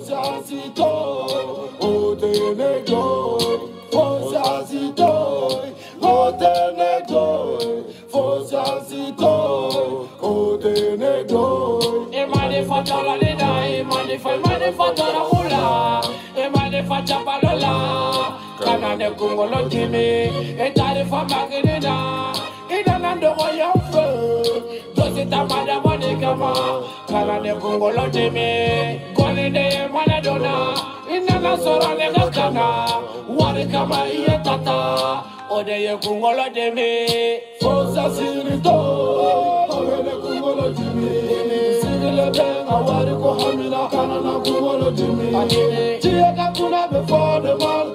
Fosasito, Otenego, Fosasito, Otenego, Fosasito, Otenego. Emane fatala leda, emane fatala hula, emane fatala palola. Kanane kungolo jimi, etare famagina, inanando wayafe. Dosita mada mani kama, kanane kungolo jimi, kolide manadona, inana sora lega kana, wari kama iye tata, odeye kungolo jimi. Fosa sirito, awele kungolo jimi, sigile benga wari ko hamina, kanana kungolo jimi. Tiega kuna before the man.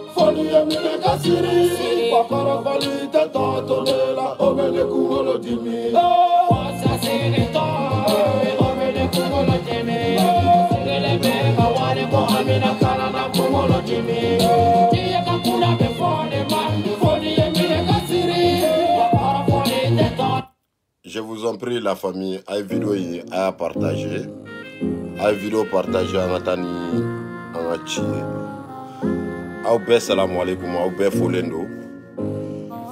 Siri, papara valita tatonela, omele kungolo jimi. Fosa sirito, omele kungolo jimi. Sigele benga wari ko hamina, kanana kungolo jimi. Tiega kuna before the man, foni yemile kasiri, papara valita tatonela. Je vous en prie la famille, ay vidéo yi à partager. Ay vidéo partager en atani en achi. Aw bɛɛ salamu alaikum, aw bɛɛ folen do.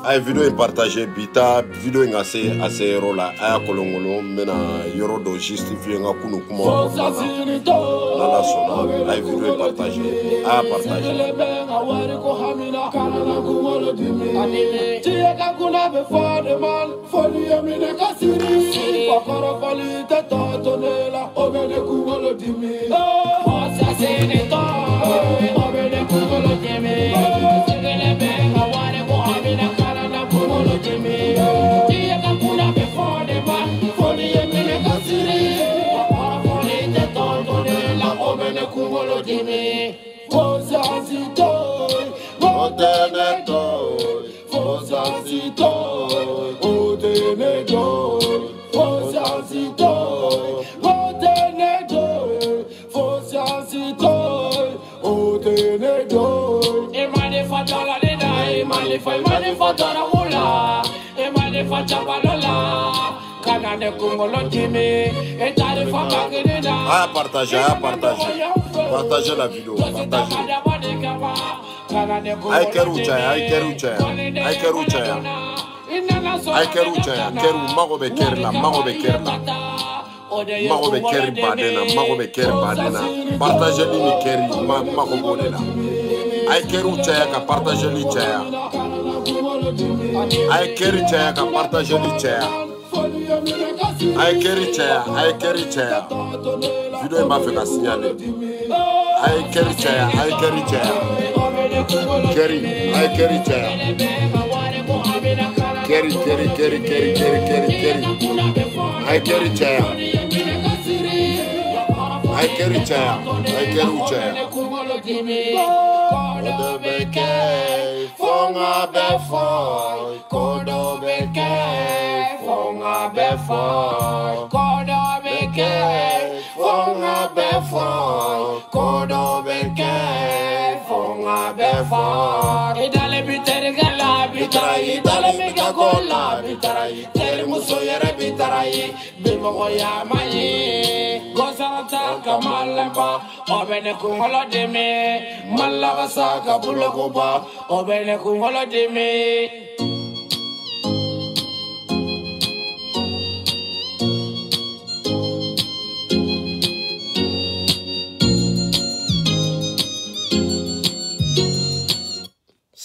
A ye video in partager bita video in ka se a se yɔrɔ la a y'a kolonkolon n bɛna yɔrɔ dɔ justifier n ka kunu kuma kɔnɔna na n'Ala sɔnna a ye video in partager a y'a partager. Partagez la vidéo, partagez. Ay keru mago be kerla, partagez li keri mago bonela. Ay keru chaya ka partagez li chaya. Ay keri chaya ka partagez li chaya. Ay keri chaya. Video m'a fait la signaler. Ay keri chaya. Keri chaya. Keri. Ay keri chaya. Idale biteri gala bitrai, idale mika kola bitrai, teri muso yere bitrai, bimo koya mayi, gosarata kamalemba, obene kungolo demi, malagasa kabulo kuba, obene kungolo demi.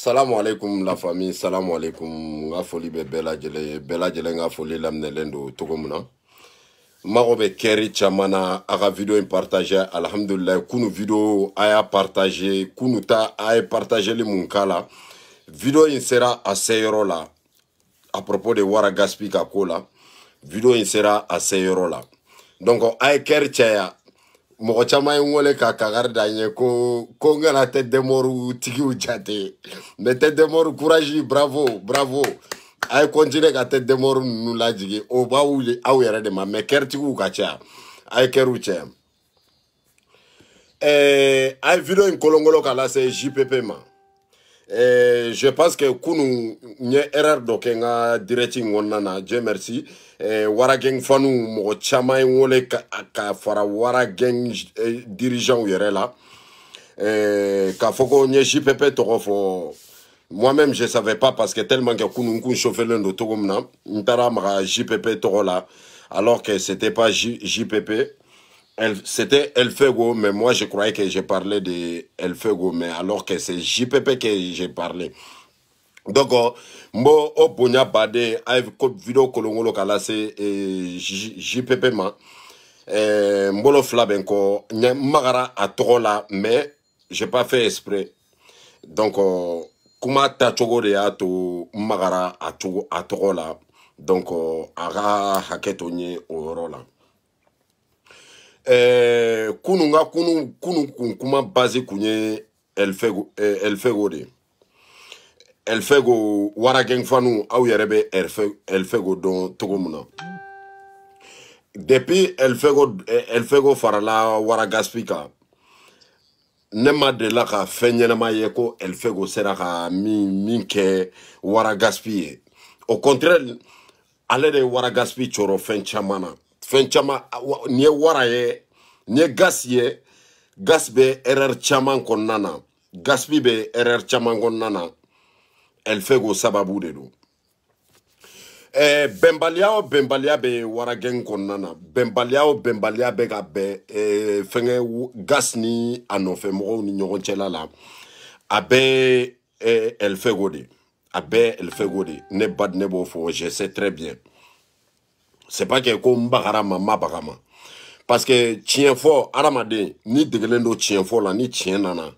Salamu alaikum la famille, salamu alaikum. Nga foli be bela jele nga foli lamnelen do togo muna. Mago be keri chamana aga video in partager alhamdulillah kunu video aya partager kunu ta aya partager li munkala. Video in sera a seyoro la. À propos de wara gaspi ka kola. Video in sera a seyoro la. Donc aya keri chaya moko chama ngole ka kagarda nye ko ngana tête de moru tiki u jate. Mais tête de moru courage bravo. Ay continue ka tête de moru nu lajigi o ba wuli aw yere de ma mais kerti ku ka cha ay keru cha. Ay video in kolongolo kala c'est JPP ma. Je pense que kunu nye erreur do kenga directing wonana Dieu merci wara geng fanu mo chama wole ka fara wara geng dirigeant yere la ka foko nye JPP to fo moi-même je savais pas parce que tellement que kunu kun chauffer le togomna ntara ma JPP to la alors que c'était pas JPP. C'était Elfego, mais moi je croyais que j'ai parlé de Elfego, mais alors que c'est JPP que j'ai parlé. Donc, moi, au Bonya Bade, avec vidéo kolongolo kala c'est JPP ma. Mbolo flabenko, magara à trola, mais j'ai pas fait exprès. Donc, kuma ta chogo de ato magara à trola. Donc, ara haketonye au rola. Kununga kunu kuma base kunye Elfego de Elfego wara geng fanu au yerebe Elfego don togomuna depuis Elfego farala wara gaspika nema de la ka fenyema yeko Elfego sera ka minke wara gaspie au contraire ale de wara gaspi choro fenchamana Fenchama nye wara ye nye gas ye gas be erreur chaman konnana gaspi be erreur chaman konnana Elfego sababu de do bembalia be wara gen konnana bembalia be ga be fenge gas ni anofe mo ni nyogon chela la abe Elfego de ne bad ne bo fo je sais très bien. C'est pas que comme bagarama ma bagama parce que chien fort aramade ni degelendo chien fort la ni chien nana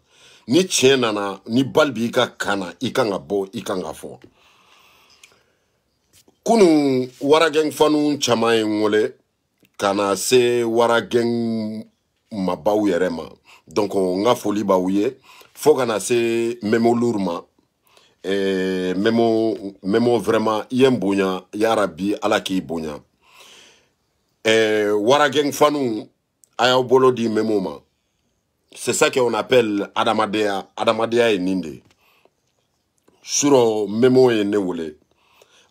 ni balbi ka kana ikanga bo ikanga fort kunu warageng fanu chamae ngole kana se warageng mabaou yerema donc nga foli baouye fo kana se memo lourma memo vraiment yembonya ya rabbi ala ki bonya Warageng Fanou aya bolo di memoma. C'est ça qu'on appelle Adamadea et Ninde. Suro memo et newole.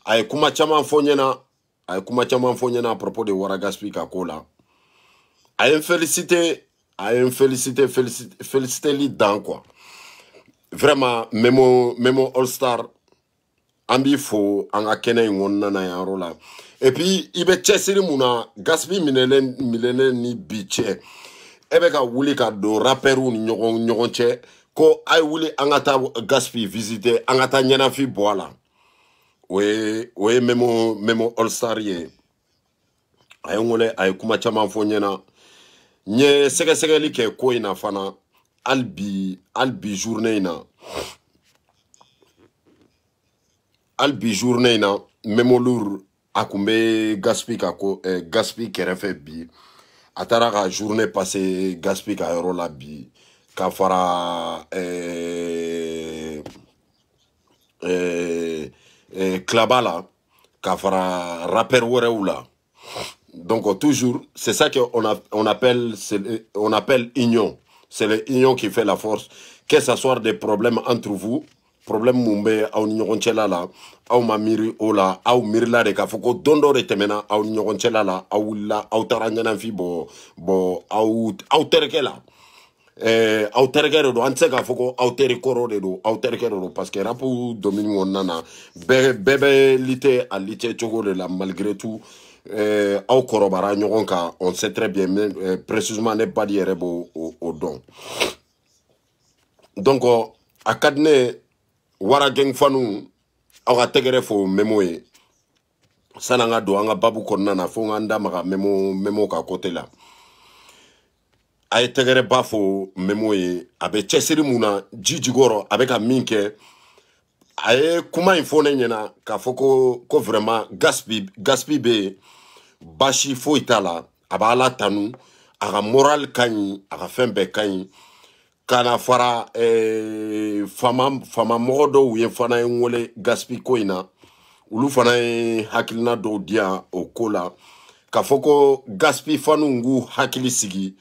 Ay kuma chama fonyena à propos de Waragaspi Kakola. Ay félicité li dans quoi. Vraiment memo All Star ambi fo anga kene ngonna na ya rola. Et puis, il be chesiri muna gaspi milene ni biche. Ebe ka wuli ka do rapperu ni nyogon che ko ay wuli angata gaspi visiter angata nyana fi boala. We memo All Star ye. Ay ngole ay kuma chama fo nyena. Nye sege li ke ko ina fana albi journée na. Albi journée na memo lour akumbe gaspi kerefe bi atara ka journée passée gaspi ka yoro la bi ka fara klabala ka fara rapper wereula donc toujours c'est ça que on appelle union, c'est l'union qui fait la force, que ce soit des problèmes entre vous problème mumbe au nyogon chela la au mamiri ola au mirla de ka foko dondo de temena au nyogon chela la au la au taranyana fi bo au terkela au terkero do anse ka foko au terkoro de do au terkero do parce que rapu domine nana bebe lité à lité chogo de la malgré tout au korobara nyogon ka on sait très bien précisément ne pas dire au don donc à kadne Warageng Fanu awa tegere fo memoe sananga do anga babu konna na fo nganda maka memo ka kote la ay tegere ba fo memoe abe chesiri muna jijigoro avec a minke ay kuma infone nyena ka foko ko vraiment gaspi be bashi fo itala abala tanu aga moral kanyi aga fembe kanyi kana fara fama modo uye fana ngole gaspi koina ulu fana hakilina do dia o kola ka foko gaspi fanu ngu hakili sigi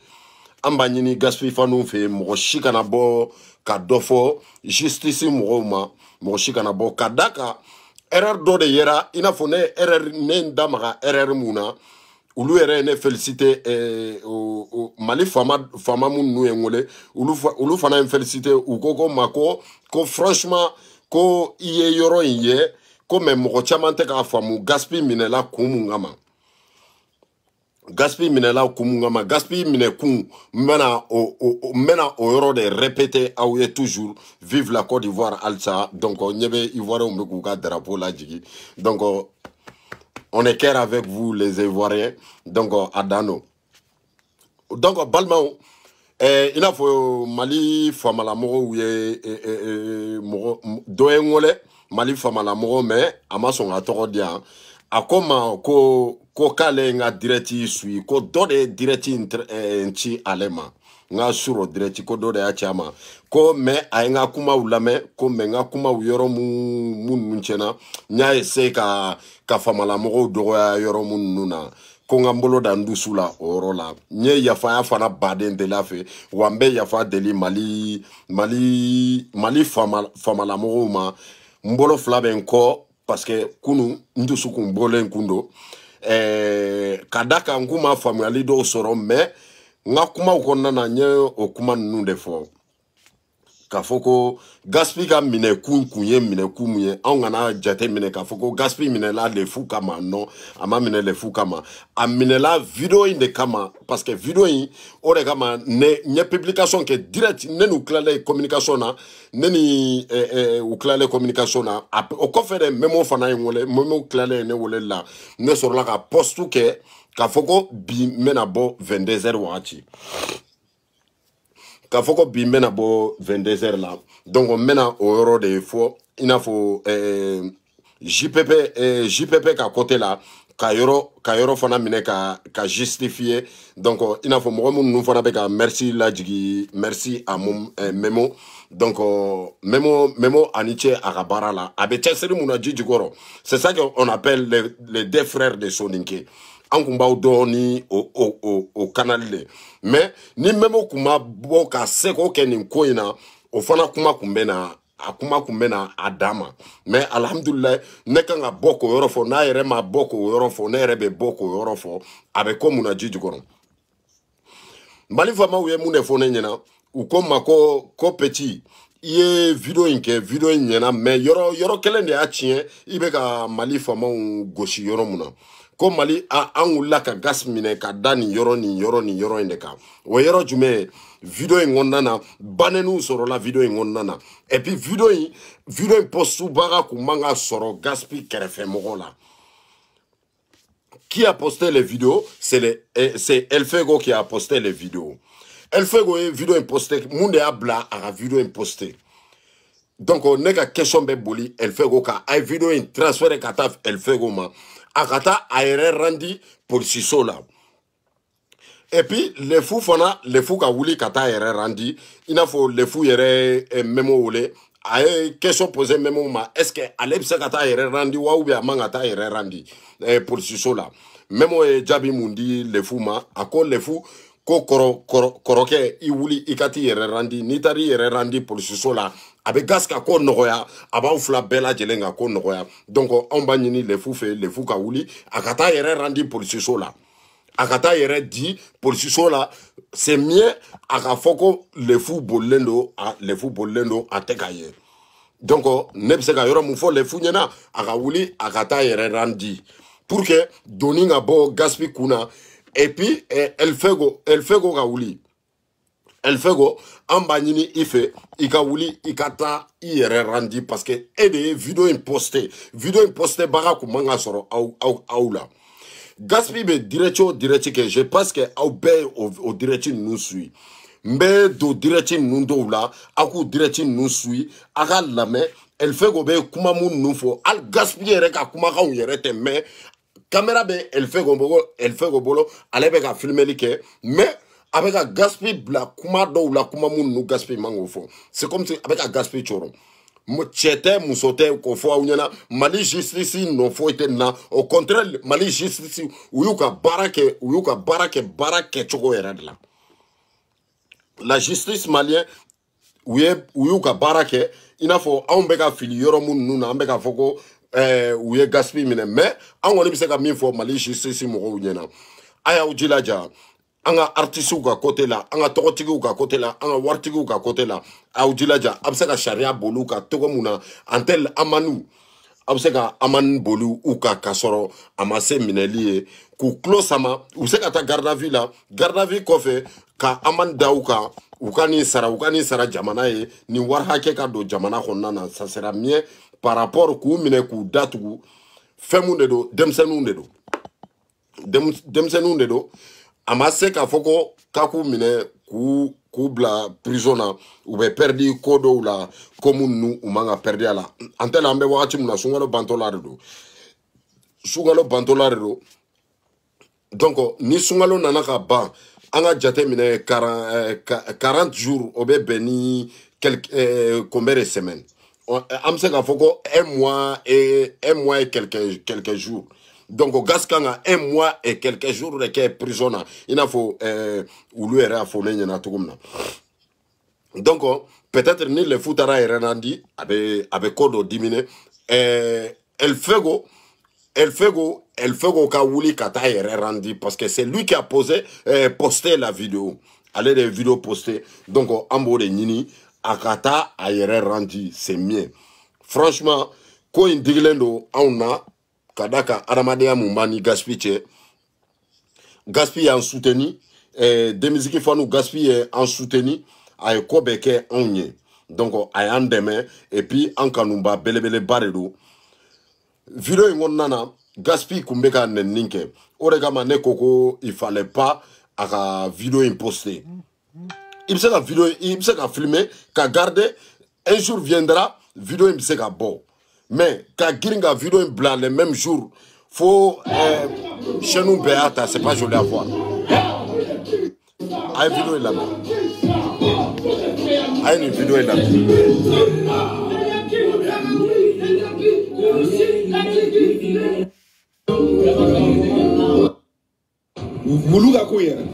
ambanyini gaspi fanu fe mo shikana bo ka dofo justice mo shikana bo kadaka erreur do de yera ina fone erreur ne ndamaga erreur muna ulu ere ne félicité mali fama mun nu engole ulu fana en félicité u koko mako ko franchement ko iye yoro iye ko me mo chamante ka famu gaspi minela kumungama gaspi minela kumungama gaspi mine kum mena o yoro de répéter aouye toujours vive la Côte d'Ivoire alsa donc nyebe ivoirien on be ka drapeau la jigi donc on est clair avec vous les Ivoiriens donc adano donc balmao il a faut Mali famala moro ouye doengole Mali famala moro mais amason atorodia akoma ko kale nga direti sui ko dode direti nchi alema nga suro direti ko dode achama ko me ainga kuma ulame ko me nga kuma uyoro mun nchena nya ese ka famala mogo dogo ya yoro mun nuna ko nga mbolo da ndusula orola nye yafa ya fana baden de la fe wambe yafa deli mali famala mogo ma mbolo flaben ko parce que kunu ndusu kumbole nkundo kadaka nguma family do soro me nga kuma ukonna na nye okuma nunde fo kafoko gaspi ka mine kunye mine kumuye angana jate mine kafoko gaspi mine la le fou kama non ama mine le fou kama a mine la video inde kama parce que video yi ore kama ne publication ke direct ne nous claler communication na ne ni ou claler communication na o ko fere memo fana ngole memo claler ne wole la ne sur la ka postu ke kafoko bi mena bo 22h wachi kafoko bi mena bo 22h là donc on mena au euro de fois il a faut JPP ka côté là kayoro fana mine ka justifier donc il a faut mo nous fana be ka merci la jigi merci à mon memo donc memo aniche akabara là abe tseri muna jijigoro c'est ça qu'on appelle les deux frères de Soninke ankumba udoni au canal mais ni même kuma boka seko kenin koina o fana kuma kumbena adama mais alhamdulillah nekanga boko yorofo na yere ma boko yorofo na yere be boko yorofo abe ko muna jiji kono mali fama uye mune fone nyena ukoma ko petit iye video nyena mais yoro kelende achien ibeka mali fama goshi yoro muna ko mali angula ka gas mine ka dani yoro indeka o yoro jume video ngonnana banenu soro la video ngonnana et puis video postu baga ku manga soro gaspi kerefe mogola qui a posté les vidéos c'est Elfego qui a posté les vidéos Elfego vidéo posté monde abla a vidéo posté donc on n'est qu'à question be boli Elfego ka ay vidéo transféré kataf Elfego ma akata aere randi pour sisola et puis les fous ka wuli kata aere randi il faut les fous yere memo wole aye question posé memo ma est-ce que alebse kata aere randi wa ou bien mangata aere randi pour sisola memo e jabi mundi les fous ma ako les fous ko koroke i wuli ikati yere randi nitari yere randi pour sisola abe gaska ko nogoya aba ufla bela jelenga ko nogoya donc on ba nyini les fous ka wuli akata yere randi police sola akata yere di police sola c'est mieux aka foko les fous bolendo atekaye donc nebseka yoro mu fo les fous nyena aka wuli akata yere randi pour que doninga bo gaspi kuna et puis Elfego ka wuli Elfego ambanyini ife ikawuli ikata ire randi parce que ede vidéo imposté baga ku manga soro au la gaspi be direct que je pense que au be au direct nous suit mbe do direct nous do la aku direct nous suit aga lame Elfego be kuma mun nous fo al gaspi ere ka kuma ka yere te mais caméra be Elfego bolo ale be ka filmer like mais avec un gaspille bla kuma do la kuma mun nu gaspille mango fo c'est comme si avec un gaspille choro mo chete musote ko fo awnyana mali justice no fo ite na au contraire mali justice uyuka barake choko eradla la justice malienne u y'u ka baara kɛ i n'a fɔ anw bɛ ka fili yɔrɔ minnu na an bɛ ka fɔ ko u ye gaspille minɛ mais an kɔni bɛ se ka min fɔ Mali justice mɔgɔw ɲɛna a y'aw jilaja an ka artistes ka côté la an ka tɔgɔtigiw ka côté la an ka waritigiw ka côté la a y'aw jilaja a bɛ se ka sariya boli ka cogo min na en tel amanu a bɛ se ka amani boli u ka k'a sɔrɔ a ma se minɛli ye k'u tulo sama u bɛ se ka taa garde à vue la garde à vue kɔfɛ ka amani da u kan u ka nin sara jamana ye nin wari hakɛ ka don jamana kɔnɔna na ça sera mieux par rapport k'u minɛ k'u datugu fɛn mun de don denmisɛnninw de don a ma se k'a fɔ ko k'a k'u minɛ k'u bila prison na u bɛ perdre ko dɔw la ko minnu u man ka perdre a la an tɛ la an bɛ wagati min na sunkalo bantɔla de don donc ni sunkalo nana ka ban an ka jate minɛ 40 jours o bɛ bɛn ni combien de semaines an bɛ se k'a fɔ ko un mois et quelques jours donc gas kan ka 1 mois et quelques jours de kɛ prison na i n'a fɔ olu yɛrɛ y'a fɔ ne ɲɛna cogo min na donc peut-être ni le futara yɛrɛ na di a bɛ ko dɔ diminuer El Fuego ka wuli ka taa yɛrɛ rendi parce que c'est lui qui a posté la vidéo ale de ye vidéo posté donc an b'o de ɲini a ka taa a yɛrɛ rendi c'est mieux franchement ko in digilen don anw na ka da ka adamadenya mun b'an ni gaspille cɛ gaspille y'an soutenu Demisiki fanu gaspille ye an soutenu a ye ko bɛɛ kɛ anw ye donc a y'an dɛmɛ et puis an kanuba belebeleba de don vidéo in kɔnɔna na gaspille kun bɛ ka nɛnini kɛ o de kama ne ko ko il fallait pas a ka vidéo in poster i bɛ se ka filmer ka garder un jour viendra vidéo in bɛ se ka bɔ mais ka girin ka vidéo in bila le même jour fo chaîne bɛɛ y'a ta c'est pas joli à voir a ye vidéo in lamɛn a ye nin vidéo in lamɛn. Wulu ka ko yɛrɛ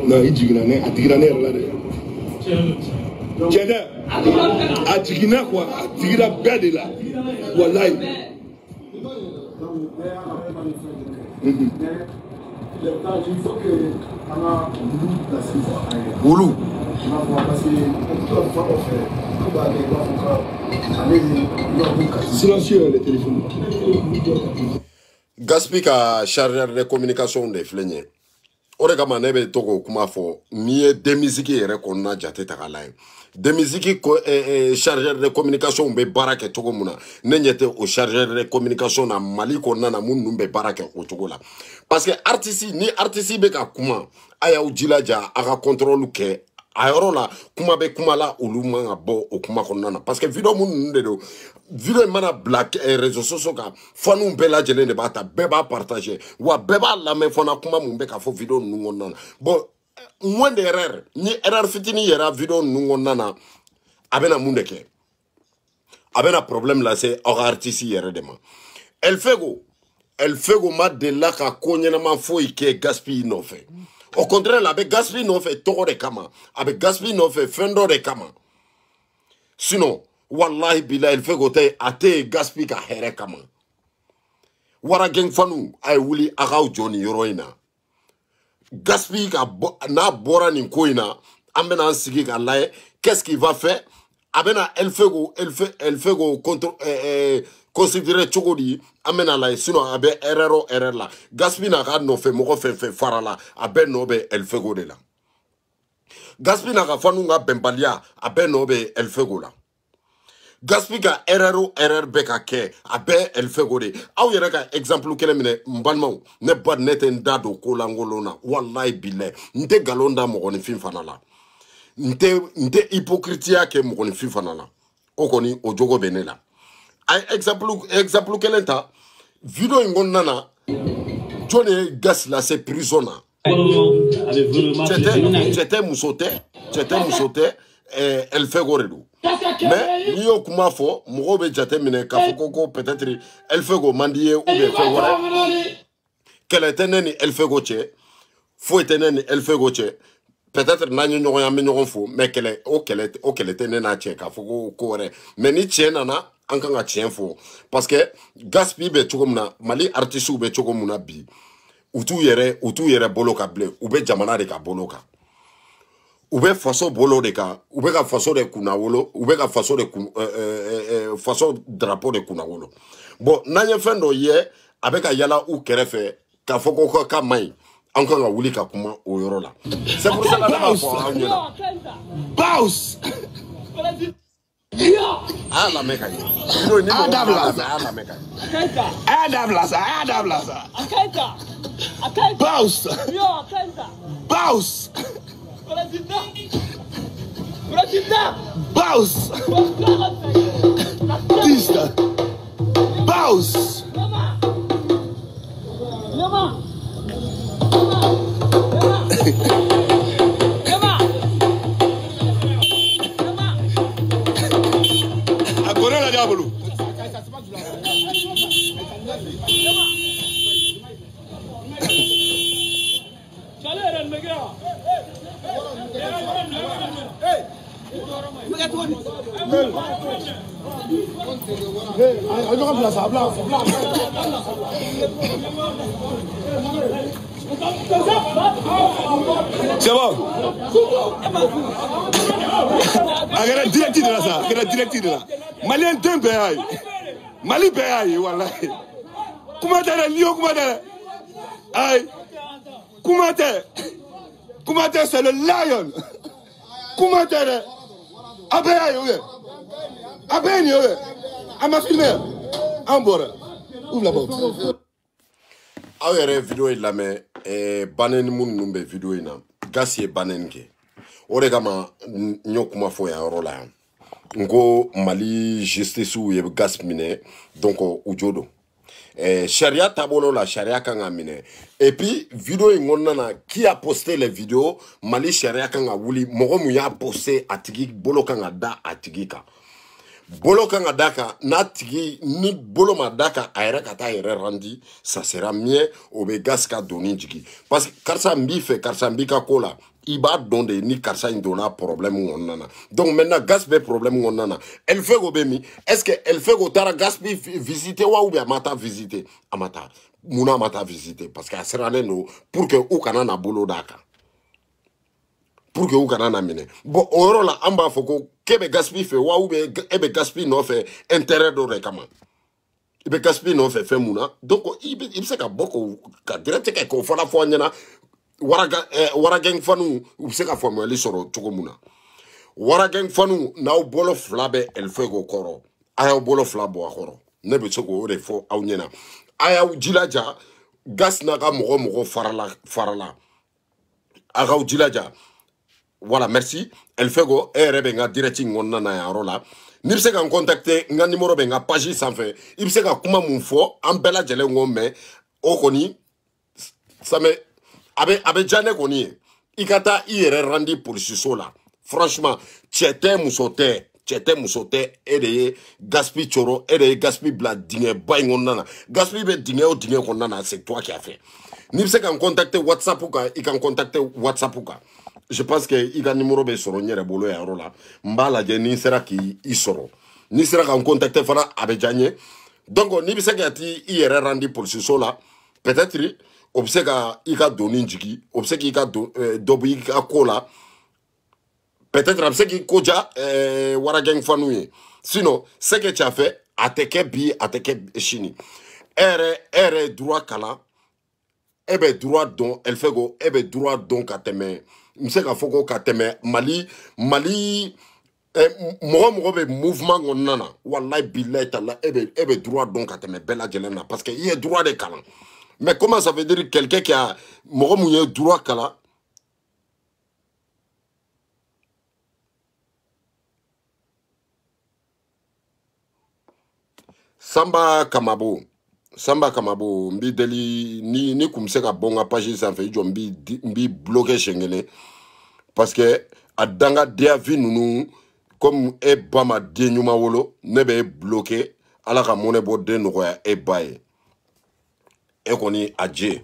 non i jiginna ne a digira ne yɛrɛ la dɛ tiɲɛ tɛ a jiginna quoi a digira bɛɛ de la walayi wulu silencieux le téléphone gaspille ka chargeur de communication de filɛ nin ye o de kama ne bɛ to k'o kuma fɔ n'i ye Demisiki yɛrɛ kɔnɔna jate ta k'a lajɛ Demisiki chargeur de communication bɛ baara kɛ cogo min na ne ɲɛ tɛ o chargeur de communication na Mali kɔnɔna na minnu bɛ baara kɛ o cogo la parce que ni artiste bɛ ka kuma a y'aw jilaja a ka contrôle kɛ a yɔrɔ la kuma bɛ kuma la olu man ka bɔ o kuma kɔnɔna na parce que vidéo minnu de don vidéo in mana bila réseaux sociaux kan faniw bɛɛ lajɛlen de b'a ta bɛɛ b'a partager wa bɛɛ b'a lamɛn fana kuma mun bɛ ka fɔ vidéo ninnu kɔnɔna na bon moins de erreur ni erreur fitinin yɛrɛ vidéo ninnu kɔnɔna na a bɛna mun de kɛ a bɛna problème lase aw ka artiste yɛrɛ de ma El Fuego ma delila ka ko ɲɛnama foyi kɛ gaspille nɔfɛ au contraire a bɛ gaspille nɔfɛ tɔgɔ de kama a bɛ gaspille nɔfɛ fɛn dɔ de kama sinon wallahi bilahi El Fuego tɛ a tɛ gaspille ka hɛrɛ kama waragɛn fanu a ye wuli a k'aw jɔ nin yɔrɔ in na gaspille ka n'a bɔra nin ko in na an bɛna an sigi ka lajɛ qu'est-ce qu'il va faire a bɛna El Fuego considérer cogo di an bɛna lajɛ sinon a bɛ erreur la gaspille n'a ka nɔfɛ mɔgɔ fɛn fɛn fara la a bɛɛ nɔ bɛ El Fuego de la gaspille n'a ka fanu ka bɛnbaliya a bɛɛ nɔ bɛ El Fuego la gaspille ka erreur bɛɛ ka kɛ a bɛɛ El Fuego de aw yɛrɛ ka exemple kelen minɛ n balimaw ne ba ne tɛ n da don ko lankolon na wallahi bilahi n tɛ nkalon da mɔgɔninfin fana la n tɛ hypocriteya kɛ mɔgɔninfin fana la o kɔni o jogo bɛ ne la a ye exemple kelen ta vidéo in kɔnɔna na jɔn ye gas lase prison na cɛ tɛ muso tɛ El Fuego de don mais n'i y'o kuma fɔ mɔgɔw bɛ jate minɛ k'a fɔ ko peut-être El Fuego man di ye ou bien fɛn wɛrɛ kɛlɛ tɛ ne ni El Fuego cɛ fo etenen elle fait goche peut-être nanyo nyogo ya menyogo fo mais qu'elle était na che ka fo ko re mais ni che nana ankanga che fo parce que gaspi be chogomna mali artiste be chogomna bi utu yere boloka ble ube jamana de ka boloka ube faso bolo de ka ube ka faso de kunawolo ube ka faso de faso drapeau de kunawolo bon nanye fendo ye abeka yala u kerefe ka foko ka mai anka nga wuli ka kuma o yoro la c'est pour ça la Boss. ah la meka ni Boss. Boss. Boss. Pista. Boss. Agora la diabolo. C'est bon. Agora directive de là ça, agora directive de là. Malien tempe ay. Mali be ay wallahi. Kuma dara liyo kuma dara. Ay. Kumate c'est le lion. Kumate. Abe ay oui. Abe ni oui. Ama filmer. Ambora. Ouvre la porte. awere video ila me banen mun numbe video ina gasi banen ke ore kama nyokuma fo ya rola ngo mali justice ou ye gas mine donc ujodo sharia tabolo la sharia kanga mine et puis vidéo ngonna qui a posté les vidéos mali sharia kanga wuli mogo mu ya posté atigi bolo kanga da atigika bolo kanga daka natigi ni bolo madaka aira kata ere randi ça sera mieux au gas ka doni jigi parce que karsa mbi fait karsa mbi ka kola iba donde ni karsa indona problème ngonna donc maintenant gas be problème ngonna elle fait go bemi est-ce que elle fait go tara gas bi visiter wa ou bien mata visiter amata muna mata visiter parce que sera no pour que ou kana na bolo daka pour que ou kana na mine bon oro la amba foko kebe gaspi fait wa ou be ebe gaspi no fait intérêt do rekama ibe gaspi no fait muna donc il se ka boko ka direct ka ko fala fo nyana waragen fanu u se ka fo mo li soro tuko muna waragen fanu na bolo flabe el fego koro aya bolo flabo akoro ne be soko o fo aw nyana aya jilaja gas na ka mogo farala aga jilaja. Voilà, merci. Elle fait go, nga directing on na ya rola. Ni se kan contacter nga numéro be nga page sans fait. Il se ka kuma mun fo en bela jele ngombe o koni ça me abe jane koni ikata ire randi police sola. Franchement, tchete musote et de gaspi choro et de gaspi bla dingue bay ngona. Gaspi be dingue o dingue konna c'est toi qui as fait. Ni se kan contacter WhatsApp ou ka, il kan contacter WhatsApp ou ka. Je pense que il a numéro be soro nyere bolo ya rola mbala je ni sera ki isoro ni sera kan contacter fana abejanye donc ni bisa ka ti ire randi police sola peut-être obseka ika doni njiki obseki ika dobu ika kola peut-être obseki koja wara gang fanuye sinon ce que tu as fait ateke chini ere droit kala ebe droit don elle fait go ebe droit don kateme m'se ka foko kateme mali mogo be mouvement ngonna wallahi billahi tala ebe droit don kateme bela jelena parce que il est droit de kala mais comment ça veut dire quelqu'un qui a mogo mouye droit kala Samba Kamabo mbi deli ni kumse ka bonga page sans fait mbi bloquer chengene parce que adanga dia vi nunu comme e bama de nyuma wolo ne be bloqué ala ka mone bo de no ya e baye e koni adje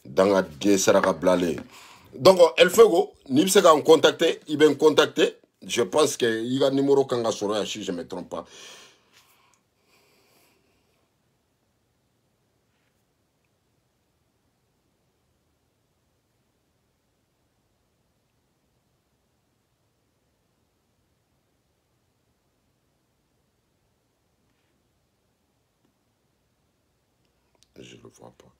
danga die saraka blale. Donc elle fait go ni se ka contacter, il ben contacter. Je pense que il a numéro kanga soro si je me trompe pas. Je le vois pas.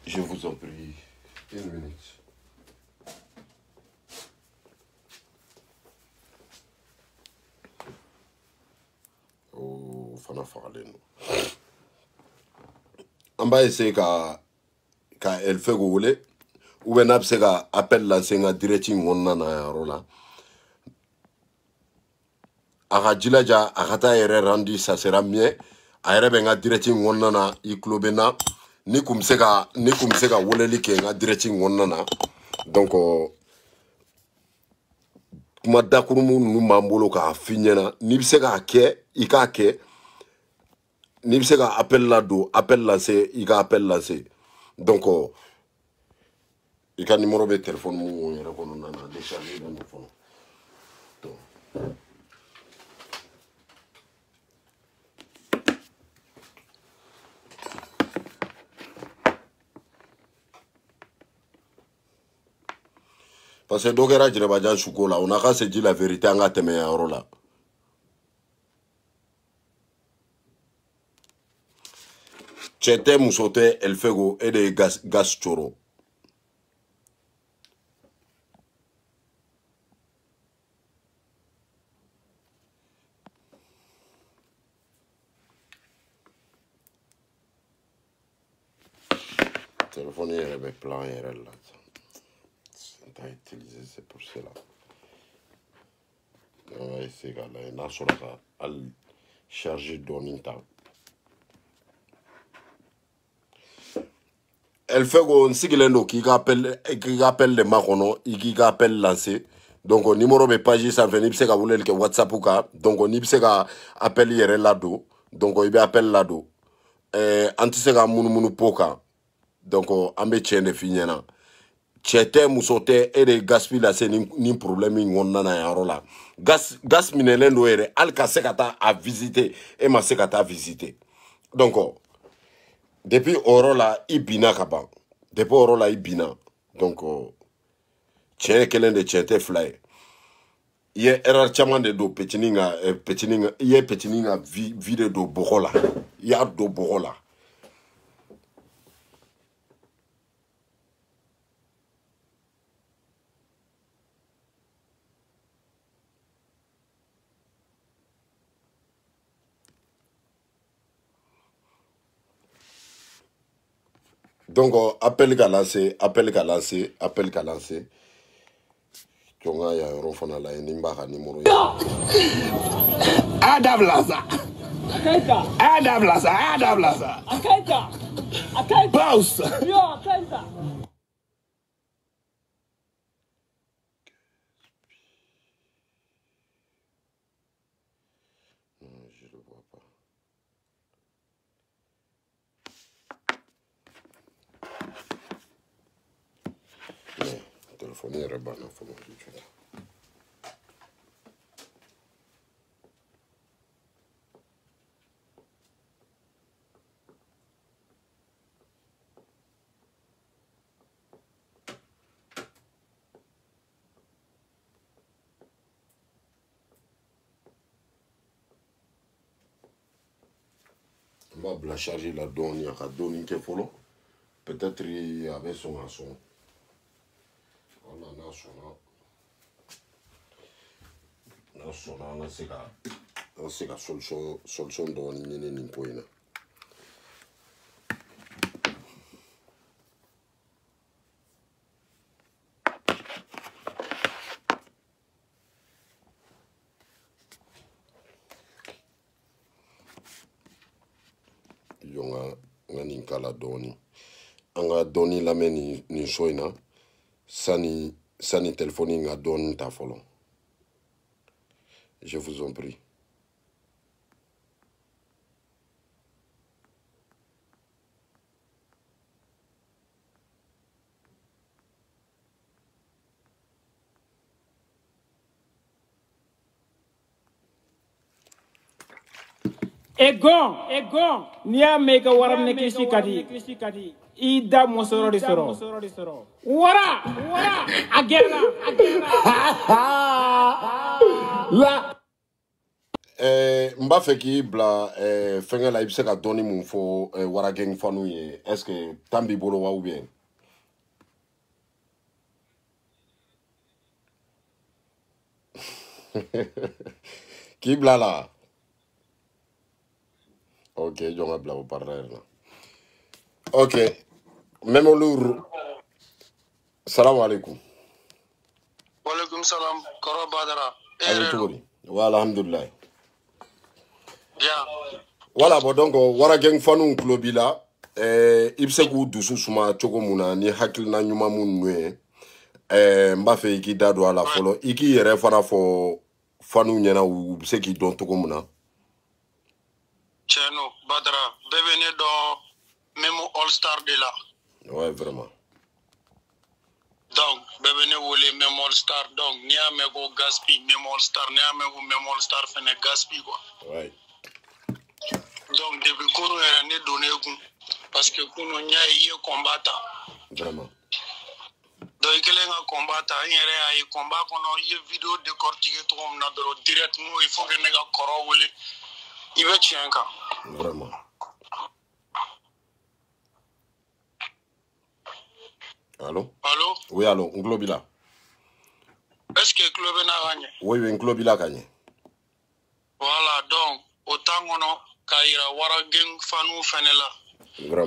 Je vous en prie. Une minute. Oh, fana fagalen. On va essayer ka elle fait rouler. Ou bien n'a pas appel lancer un directing on na yaro la. Arajilaja akata ere rendu ça sera mieux. Aere benga directing on na I klobena. Ni kumseka woleli ke nga directing on na. Donc kuma dakurumu nu mambolo ka finyena ni bise ka ke I ka ke ni bise ka appel la do appel lancer I ka appel lancer. Donc I ka numéro be téléphone mu yere ko nana décharger dans le fond. Parce que Dogera Djerebajan Choukola, on a qu'à se dire la vérité en Gateme Arola. Tchete Moussote, El Fego et des gas choro. Le téléphone il avait plein là. C'est à utiliser, c'est pour cela. On va essayer de charger d'Oninta. Elle fait qu'on sigilendo qui appelle les maronos, qui appelle lancer. Donc au numéro de page ça vient ni ka wulel ke WhatsApp ou ka. Donc on ni ka appel yere lado. Donc il appelle lado. Anti se ka munu poka. Donc ambe chene finyana. Chete musote et de gaspille là c'est ni problème ni na yaro la. Gas minelendo ere al ka sekata à visiter et ma sekata visiter. Donc depuis Orola Ibina Kaban. Depuis Orola Ibina. Donc, tiens, quel de Tchete Fly. Il y a erreur chaman de do petininga, il y a petininga vide do Borola. Il y a do Borola. Donc, appel qu'à lancer. Tonga ya rofona la nimba ha numéro. Adablaza. Akaita. Boss. Yo, Akaita. Je le vois pas. Mais, téléphone est reban, il faut tout de suite. On va charger la donne, il y a la donne qui est follow. Peut-être il y avait son son. On a son. On sait la solution de l'Inpoina. Kala doni anga doni lameni ni soina sani téléphone nga doni ta folon. Je vous en prie. Egon, n'i y'a mɛn i ka wara minɛ kisi ka di i da mɔsɔrɔ de sɔrɔ wara a gɛrɛla la n b'a fɛ k'i bila fɛngɛ la i bɛ se ka dɔɔni mun fɔ waragɛn fanu ye est-ce que temps b'i bolo wa ou bien k'i bila la ok jɔn ka bila o parleur la ok même olu salam alaikum walaikum salam kɔrɔ badara abe tuguni wa alhamdulillah ya voilà bon donc waragɛn fanu tulo b'i la i bɛ se k'u dusu suma cogo mun na ni hakilina ɲuman minnu ye n b'a fɛ i k'i da don a la fɔlɔ i k'i yɛrɛ fana fɔ fanu ɲɛna u bɛ se k'i dɔn cogo mun na tiɲɛ badara bɛɛ bɛ ne dɔn memo all star de la ouais vraiment donc bɛɛ bɛ ne wele memo all star donc n'i y'a mɛn ko gaspi memo all star n'i y'a mɛn ko memo all star fɛnɛ gaspi quoi ouais donc depuis kunu yɛrɛ ne donnen kun parce que kunu n y'a ye i ye combat ta vraiment donc i kɛlen ka combat ta n yɛrɛ y'a ye combat kɔnɔ i ye video décortiquer cogo min na dɔrɔn direct n ko il faut que ne ka kɔrɔ wele i bɛ tiɲɛ kan vraiment allô oui allô n tulo b'i la est ce que tulo bɛ n'a ka ɲɛ oui n tulo b'i la ka ɲɛ voilà donc o temps kɔnɔ k'a yira waragɛn fanu fɛnɛ la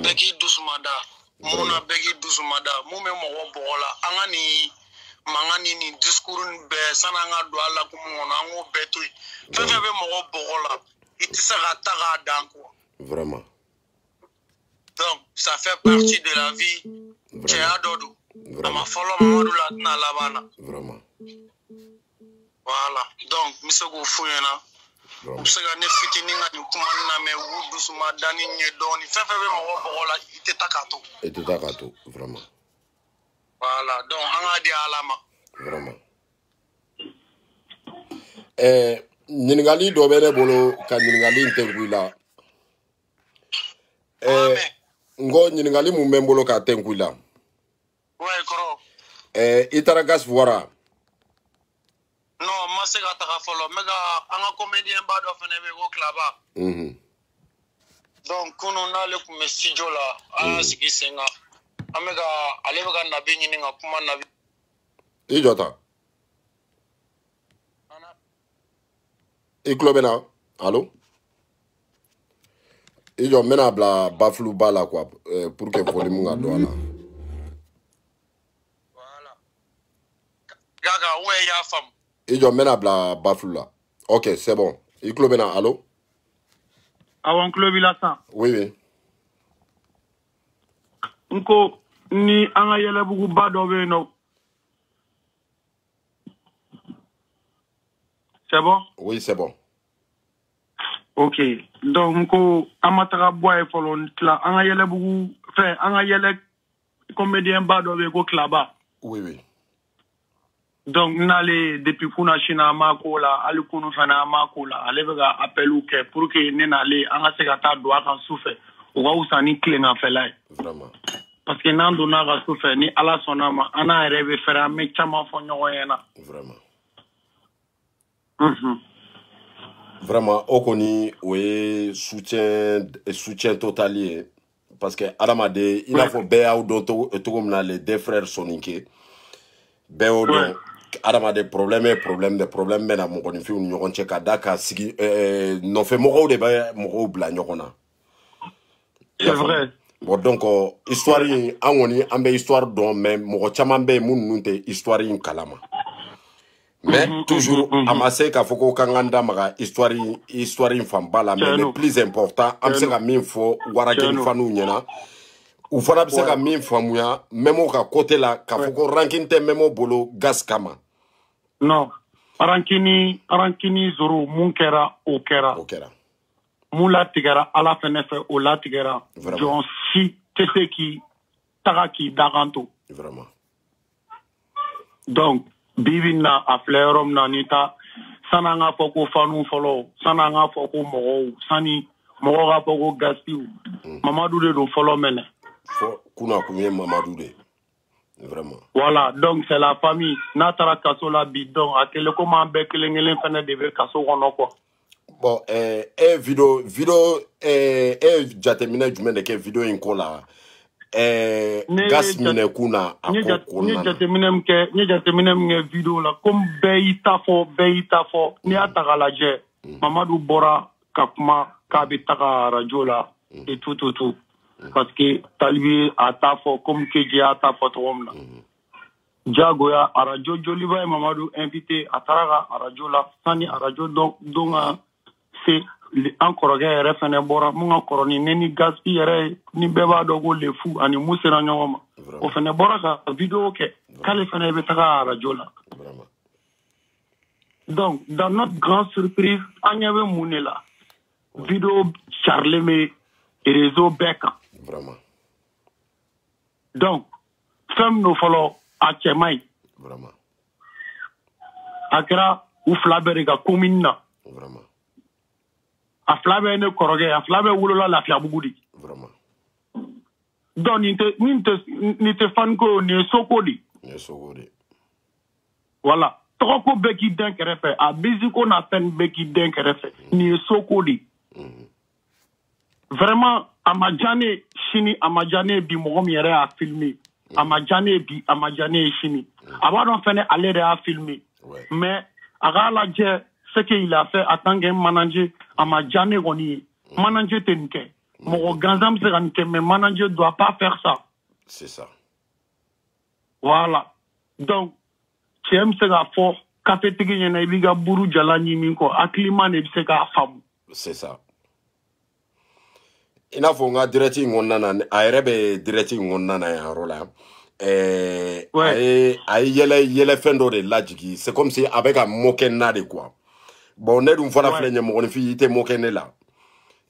bɛɛ k'i dusuma da mun na bɛɛ k'i dusuma da mun bɛ mɔgɔ bɔgɔ la an ka nin mankan ni nin discours bɛɛ sani an ka don a lakumu kɔnɔ an k'o bɛɛ to yen fɛn fɛn bɛ mɔgɔ bɔgɔ la i tɛ se ka ta k'a dan quoi vraiment donc ça fait partie de la vie cɛya dɔ don a ma fɔlɔ mamadu la a tɛna laban na vraiment voilà donc n bɛ se k'o f'u ɲɛna u bɛ se ka ne fitinin ka nin kuma nin lamɛn u k'u dusuma da ni ɲɛ dɔɔnin fɛn fɛn bɛ mɔgɔ bɔgɔ la i tɛ ta k'a to i tɛ taa k'a to vraiment voilà donc an k'a di ala ma vraiment ɲininkali dɔ bɛ ne bolo ka ɲininkali in tɛnku i la n ko ɲininkali mun bɛ n bolo k'a tɛnku i la ouais kɔrɔ i taara gasi wara non n ma se ka taga fɔlɔ n bɛ ka an ka comédien ba dɔ fɛnɛ bɛ yen ko tilaba donc kunu n'ale tun bɛ studio la an y'a sigi sen kan an bɛ ka ale bɛ ka nabi ɲini ka kuma nabi i jɔ ta i tulo bɛ na allo i jɔ n bɛna bila bafulu ba la quoi pour que volume ka don a la voilà gaga ouais y'a faamu i jɔ n bɛna bila bafulu la ok c'est bon i tulo bɛ na allo awɔ n tulo b'i la sisan oui oui n ko ni an ka yɛlɛbuguba dɔ bɛ yen nɔ c'est bon oui c'est bon ok donc n ko an ma taga bɔ a ye fɔlɔ tila an ka yɛlɛbugu fɛn an ka yɛlɛ comédien ba dɔ bɛ yen ko tilaba oui oui donc n'ale depuis kuna sina an m'a ko la hali kunu fana an m'a ko la ale bɛ ka appeliw kɛ pour que ne n'ale an ka se ka taa don a kan su fɛ o ka wusa ni tileganfɛla ye vraiment parce que n'an donna a ka su fɛ ni ala sɔnna a ma an n'an yɛrɛ bɛ fɛrɛ an bɛ caman fɔ ɲɔgɔn ɲɛna vraiment vraiment o kɔni o ye soutien total ye parce que adamaden i n'a fɔ bɛɛ y'aw dɔn cogo min na les deux frères Soninke bɛɛ y'o dɔn adamaden problème bɛ na mɔgɔninfinw ni ɲɔgɔn cɛ ka da ka sigi nɔfɛmɔgɔw de bɛ mɔgɔw bila ɲɔgɔn na c'est vrai bon donc histoire in an kɔni an bɛ histoire dɔn mais mɔgɔ caman bɛ yen minnu tɛ histoire in kalama mais toujours a ma se k'a fɔ ko k'an k'an da maga histoire in fanba la mais le plus important an bɛ se ka min fɔ waragɛn fanuw ɲɛna u fana bɛ se ka min faamuya Memo ka côté la k'a fɔ ko ranking tɛ Memo bolo gas kama non rankini zoro mun kɛra o kɛra mun latigɛra ala fɛnɛ fɛ o latigɛra jɔn si tɛ se k'i taga k'i dakan to vraiment donc bibi na a filɛ yɔrɔ min na ni ta sani an k'a fɔ ko fanu fɔlɔ sani an k'a fɔ ko mɔgɔw sani Moko ka fo ko Gaspiou. Mamadou de do follow mene. Kuna kunye Mamadou de. Vraiment. Voilà, donc c'est la famille. Natara kaso la bidon. A tele comment be kelengelen fene debe kaso kono quoi. Bon, vidéo jatemina jumɛn de kɛ vidéo in ko la gas minɛ kun na a ko kɔnɔna na. Nye jatemina mkɛ vidéo la comme bɛɛ y'i ta fɔ n'i y'a ta k'a lajɛ Mamadou bɔra ka kuma k'a bɛ taga radio la et tout parce que Talibi a ta fɔ comme Keji a ta fɔ cogo min na. Jagoya radio joliba ye Mamadou invité a taara ka radio la sani radio don ka se an kɔrɔkɛ yɛrɛ fɛnɛ bɔra mun ka kɔrɔ ni ne ni Gaspi yɛrɛ ni bɛɛ b'a dɔn ko le fou ani mun sera ɲɔgɔn ma o fɛnɛ bɔra ka vidéo kɛ k'ale fɛnɛ bɛ taga radio la. Donc dans notre grande surprise an ɲɛ bɛ mun de la vidéo charlen bɛ réseau bɛɛ kan. Donc fɛn min don fɔlɔ a cɛ man ɲi a kɛra u fila bɛɛ de ka commune na. A fila bɛ ne kɔrɔkɛ a fila bɛ wolola Lafiyabugu de. Donc nin tɛ fan ko nin ye soko de. Voilà tɔgɔ ko bɛɛ k'i den kɛrɛfɛ a bisi ko n'a fɛn bɛɛ k'i den kɛrɛfɛ nin ye soko de. Vraiment a ma diya ne sini a ma diya ne bi mɔgɔ min yɛrɛ y'a filmer a ma diya ne bi a ma diya ne sini a b'a dɔn fɛnɛ ale de y'a filmer mais a k'a lajɛ ce qu'il a fait en tant que manager à ma diané koni manager tɛ nin kɛ mɔgɔ gansan bɛ se ka nin kɛ mais manager doit pas faire ça. C'est ça. Voilà donc cɛ bɛ se k'a fɔ kafetigi ɲɛna i b'i ka buru jala ɲimi kɔ hakilima de bɛ se k'a faamu. C'est ça. I n'a fɔ n ka direct in kɔnɔna na a yɛrɛ bɛ direct in kɔnɔna na yan yɔrɔ la a ye yɛlɛ fɛn dɔ de lajigi c'est comme si a bɛ ka moquer na de quoi. Bon ne dun fana filɛ mɔgɔninfin i tɛ moquer ne la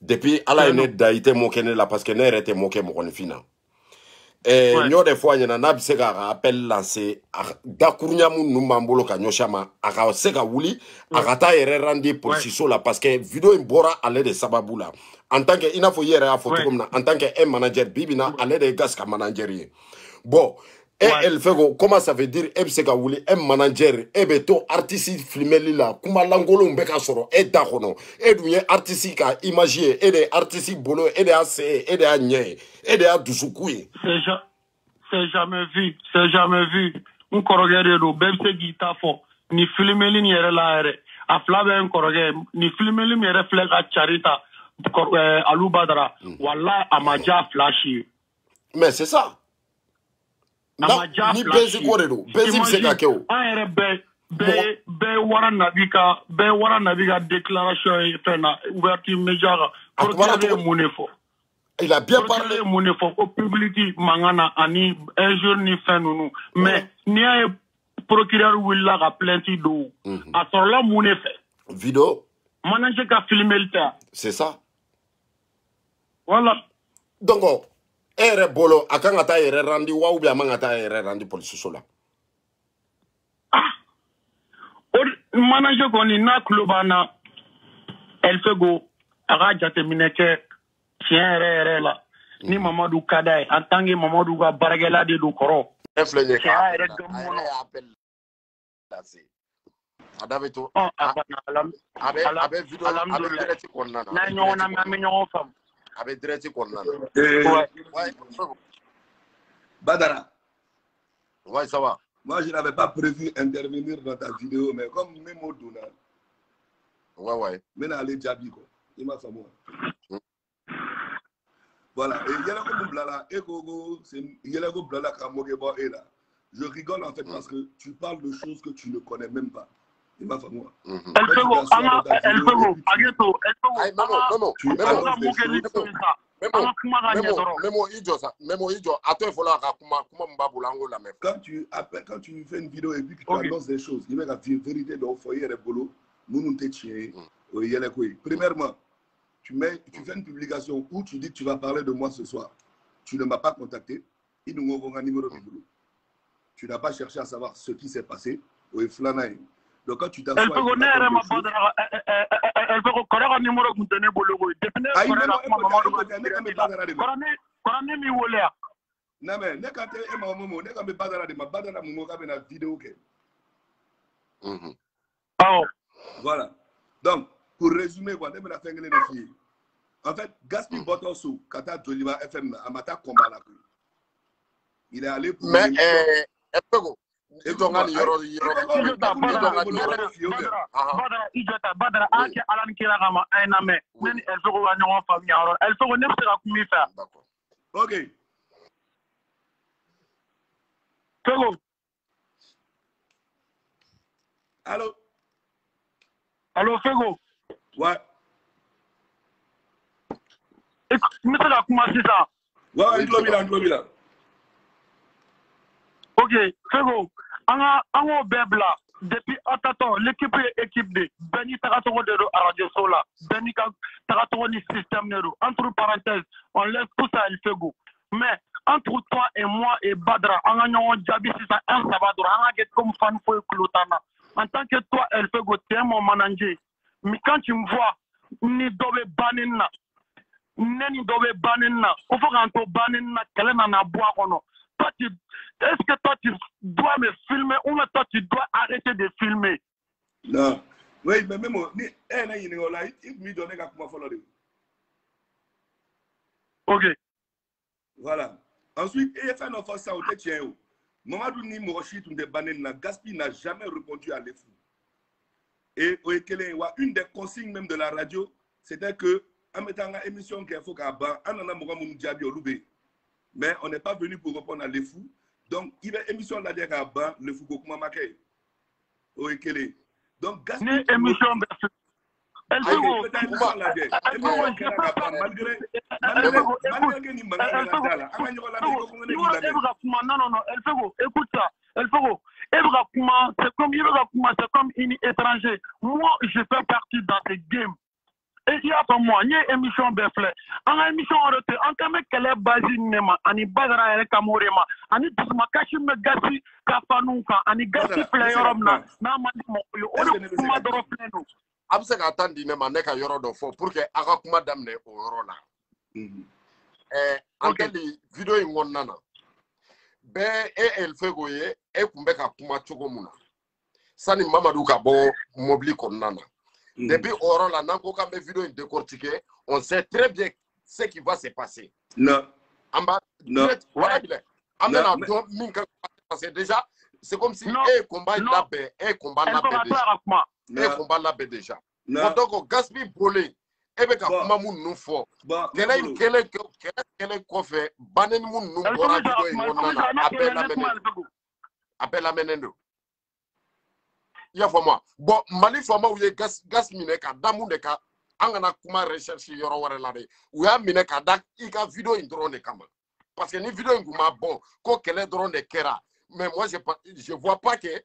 depuis ala ye ne da i tɛ moquer ne la parce que ne yɛrɛ tɛ moquer mɔgɔninfin na n y'o de fɔ a ɲɛna n'a bɛ se k'a appel lancer dakuruɲa minnu b'an bolo ka ɲɔsi a ma a ka se ka wuli a ka taa yɛrɛ rendre policiso la parce que vidéo in bɔra ale de sababu la en tant que i n'a fɔ i yɛrɛ y'a fɔ cogo min na en tant que un manager bi bi na ale de ye Gas ka manager ye bon. Elle fait comment ça veut dire elle se ka wuli un manager e be to artiste filmeli la kuma langolo mbe ka soro e da kono e dun ye artiste ka image e de artiste bolo e de a se e de a nye e de a dusuku ye c'est jamais vu un korogere do be se gita fo ni filmeli ni yɛrɛ la yɛrɛ a fila bɛ un korogere ni filmeli mi yɛrɛ filɛ ka charita Alou Badara wallahi a ma ja flash mais c'est ça. Ni bezi ko de do bezi bɛ se ka kɛ o an yɛrɛ bɛɛ wara nabi ka déclaration ye fɛn na ouverture média kan korokɛ ye mun de fɔ il a bien parlé mun de fɔ ko public mankan na ani un jour ni fɛn ninnu mais n'i y'a ye procureur wulila ka plainte do a sɔrɔla mun de fɛ vidéo manager ka filmeli tɛ c'est ça voilà donc e yɛrɛ bolo a kan ka taa yɛrɛ randi wa ou bien a man ka taa yɛrɛ randi polisiso la o manager kɔni n'a tulo b'an na elle fait go a ka jateminɛ kɛ tiɲɛ yɛrɛ la ni Mamadou ka d'a ye en tant que Mamadou ka baarakɛla de do kɔrɔ e filɛ nin ye cɛya yɛrɛ gamu kɔnɔ a da bɛ to a bɛ vidéo a bɛ direct kɔnɔna na n'an ye ɲɔgɔn lamɛn an bɛ ɲɔgɔn faamu a bɛ direct kɔnɔna na Badara. Ouais, ça va. Moi, je n'avais pas prévu intervenir dans ta vidéo, mais comme Memo Dona. Ouais. Mais allez Djabiko. Il m'a fait moi. Voilà. Et il y a un blala. Il y a un blala Kamogeba et là. Je rigole en fait parce que tu parles de choses que tu ne connais même pas. Il m'a fait moi. Elle fait go. Quand tu fais une vidéo et puis que tu annonces des choses, il y a la vérité dans le foyer et boulot, premièrement, tu fais une publication où tu dis que tu vas parler de moi ce soir. Tu ne m'as pas contacté. Il nous envoie un numéro de boulot. Tu n'as pas cherché à savoir ce qui s'est passé. Donc quand tu t'assois... elle fait correct numéro que tenez bologo depuis Aïe, corane mi wolea non mais ne quand tu maman ne quand me badara de ma badara mo ka na vidéo ke voilà donc pour résumer quoi ne me la fengele de fille en fait Gaspi Botoso kata Joliba FM amata combat là il est allé pour mais Badara ake alan kira kama aina me nani elle faut que ñoo famille elle faut que ne sera comme ça d'accord OK Togo Allô Fego ouais mais là comment c'est ça ouais globila OK Fego anga bebla depuis atato l'équipe de Beni Tagatogo de Radio Sola Beni Tagatogo ni système nero entre parenthèses on laisse tout ça il fait go mais entre toi et moi et Badra anga ñoo jabi si ça un sabador anga get comme fan fo klotana en tant que toi elle fait go t'es mon manager mais quand tu me vois ni dobe banina neni dobe banina o faut quand to banina kele na bois kono toi est-ce que toi tu dois me filmer ou toi tu dois arrêter de filmer? Non. Oui, mais même il me donne comment follow. OK. Voilà. Ensuite, il fait un offre ça au tien. Mamadou ni Morochi de Banena, Gaspi n'a jamais répondu à l'effort. Et une des consignes même de la radio, c'était que en mettant une émission qu'il faut qu'à bas, on en a Mohamed Diaby au Loubé. Mais on n'est pas venu pour répondre à l'effort. Donc, il y a une émission là-dedans à bas, le Foucault Maké. Donc, Gaspi. Ni émission elle fait écoute ça. Elle fait c'est comme une étranger. Moi, je fais partie dans ce game. Et il y a pour moi, il y a une émission Befle. En émission en retrait, en tant que basi nema, ani bazara ele kamorema, ani tusma kashi me gasi kafanunka, ani gasi playorom na mandi mo yo. Olu kuma doro pleno. Abse ka tandi nema neka yoro do fo pour que aga kuma damne o yoro la. Anteli video ingon nana. Be el fegoye e kumbe ka kuma chogo muna. Sani Mamadou ka bo mobili kon nana. Depuis Oron, là, quand on a vidéo décortiquée, on sait très bien ce qui va se passer. Non. Non. C'est déjà, c'est comme si un combat là, un combat là déjà. Donc, Gaspi Bolé, et bien, comment nous faut. Quel est qu'on fait? Banen moun nous bora appelle la menendo. Il y a moi. Bon, Mali Fama ou gas mineka, damuneka, angana kuma recherche yoro ware lade. Ou ya mineka dak, ika vidéo in drone kama. Parce que ni vidéo in kuma bon, ko kele drone de kera. Mais moi, je vois pas que,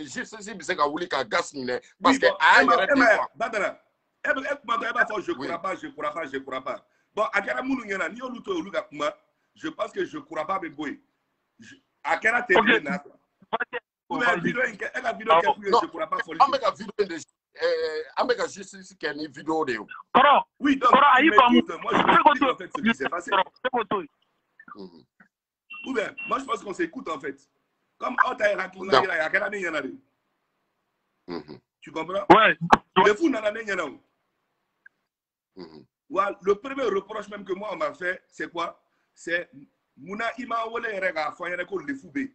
juste si biseka wuli ka gas mine. Parce que, Badara, je crois pas. Bon, akera munu nyana, ni oluto oluga kuma, je pense que je crois pas, mais boy. Akera te na. La vidéo je pourrais pas folie. Amega justice qui a une vidéo de. Oui, donc moi je en fait ce qui s'est passé. Ou bien, moi je pense qu'on s'écoute en fait. Comme tu comprends? Ouais. Le fou n'en a rien. Le premier reproche même que moi on m'a fait, c'est quoi? C'est Mouna Ima Wole Rega Foyere ko le fou bé.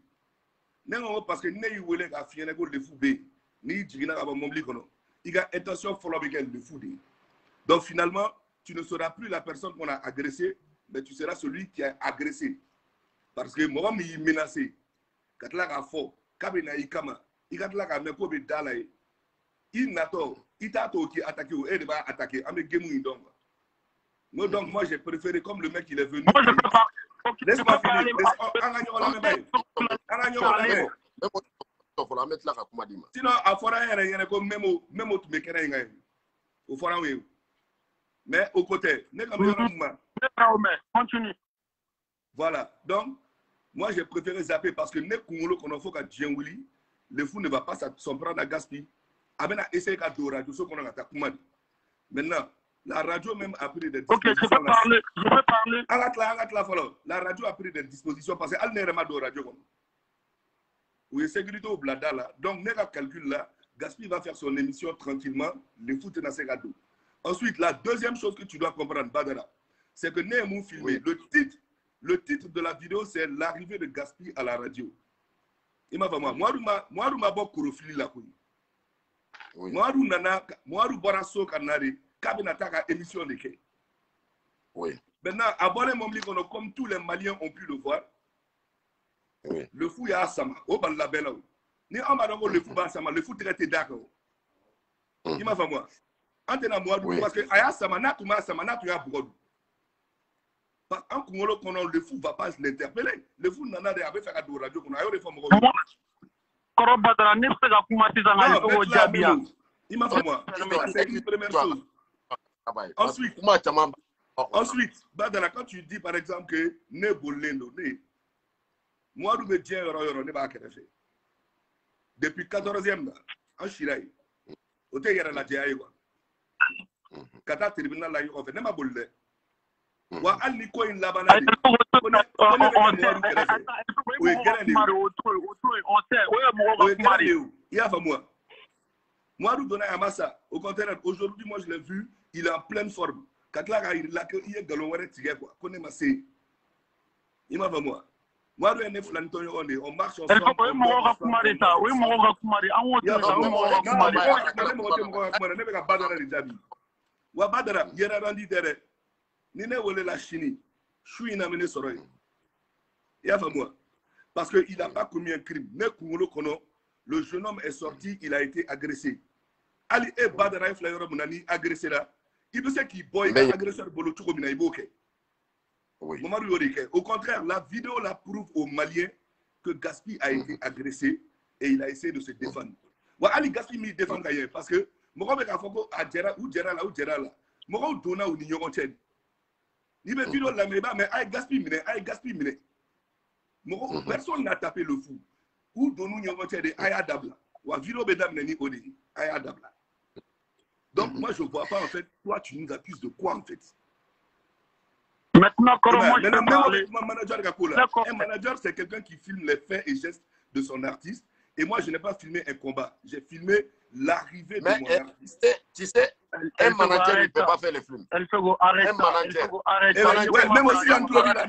Parce que ne yule ka fiene ko le foubé ni jigina ka momli kono il a intention follow avec le foudé. Donc finalement tu ne seras plus la personne qu'on a agressée, mais tu seras celui qui a agressé parce que moi mi menacé katla ka fo kabina ikama ikatla ka me ko be dala il nato itato qui attaqué ou elle va attaquer ame gemu donc moi j'ai préféré comme le mec il est venu. Laisse-moi finir. Sinon, à fora il y a comme même tu me créer au fora oui. Mais au côté, continue. Voilà. Donc, moi j'ai préféré zapper parce que ne Kungolo qu'on a fait qu'à Djengouli, le fou ne va pas s'en prendre à Gaspi. Abena essayé à deux radios, ce qu'on a attaqué. Maintenant, la radio même a pris des dispositions. Ok, je peux parler. La radio a pris des dispositions parce qu'elle n'est pas de radio. Oui, sécurité au blada là. Donc, n'est calcul là. Gaspi va faire son émission tranquillement. Le foot dans ses gâteaux. Ensuite, la deuxième chose que tu dois comprendre, Badara, c'est que Némou filmé. Oui. Le titre de la vidéo, c'est l'arrivée de Gaspi à la radio. Il m'a fait moi m'a bon kurofili la couille. Moi, Borasso Kanari, Kabinataka émission de quai. Oui. Maintenant, abonné mon livre, comme tous les Maliens ont pu le voir, oui. Le fou est à Sama, au bal la belle. Ni en bas le fou à Sama, le fou traité d'accord. Il m'a fait moi. Antena moi, parce que à Sama, n'a tu as brod. Parce qu'en Congolo, le fou va pas l'interpeller. Le fou n'en a rien à faire à deux radios qu'on a eu des formes. Il m'a fait moi. C'est une première chose. Ensuite, Badara, quand tu dis par exemple que ne bolendo, moi, je me dis depuis 14e, en Chiraï, au Théâtre la Diaïwa, Kata tribunal la Yokofe, n'est pas bolé. Wa Ali ko in labana. Moi, nous donnons à Massa. Au contraire, aujourd'hui, moi, je l'ai vu, il est en pleine forme. Katla, il est galonware tigé quoi. Connais ma c'est. Il m'a fait moi. Moi, on marche ensemble. Parce qu'il n'a pas commis un crime. Le jeune homme est sorti, il a été agressé. Ali et Badara Flyer Mounani agressé là. Il peut se qu'il boy agresseur bolo tout comme il oui. Au contraire, la vidéo la prouve aux Maliens que Gaspi a été agressé et il a essayé de se défendre. Ali Gaspi me défend parce que moi je foko à Djera ou Djera là. Moi je donne au Nignon Chen. Il me vidéo la mais ay Gaspi mine. Moi personne n'a tapé le fou. Ou donne nous Nignon Chen de Aya Dabla. Ou vidéo bedam neni odi Aya Dabla. Donc moi je vois pas en fait toi tu nous accuses de quoi en fait? Maintenant, un manager, c'est quelqu'un qui filme les faits et gestes de son artiste. Et moi, je n'ai pas filmé un combat. J'ai filmé l'arrivée de mon artiste. Tu sais, un manager ne peut pas faire les films. Un manager. Même aussi en Florida.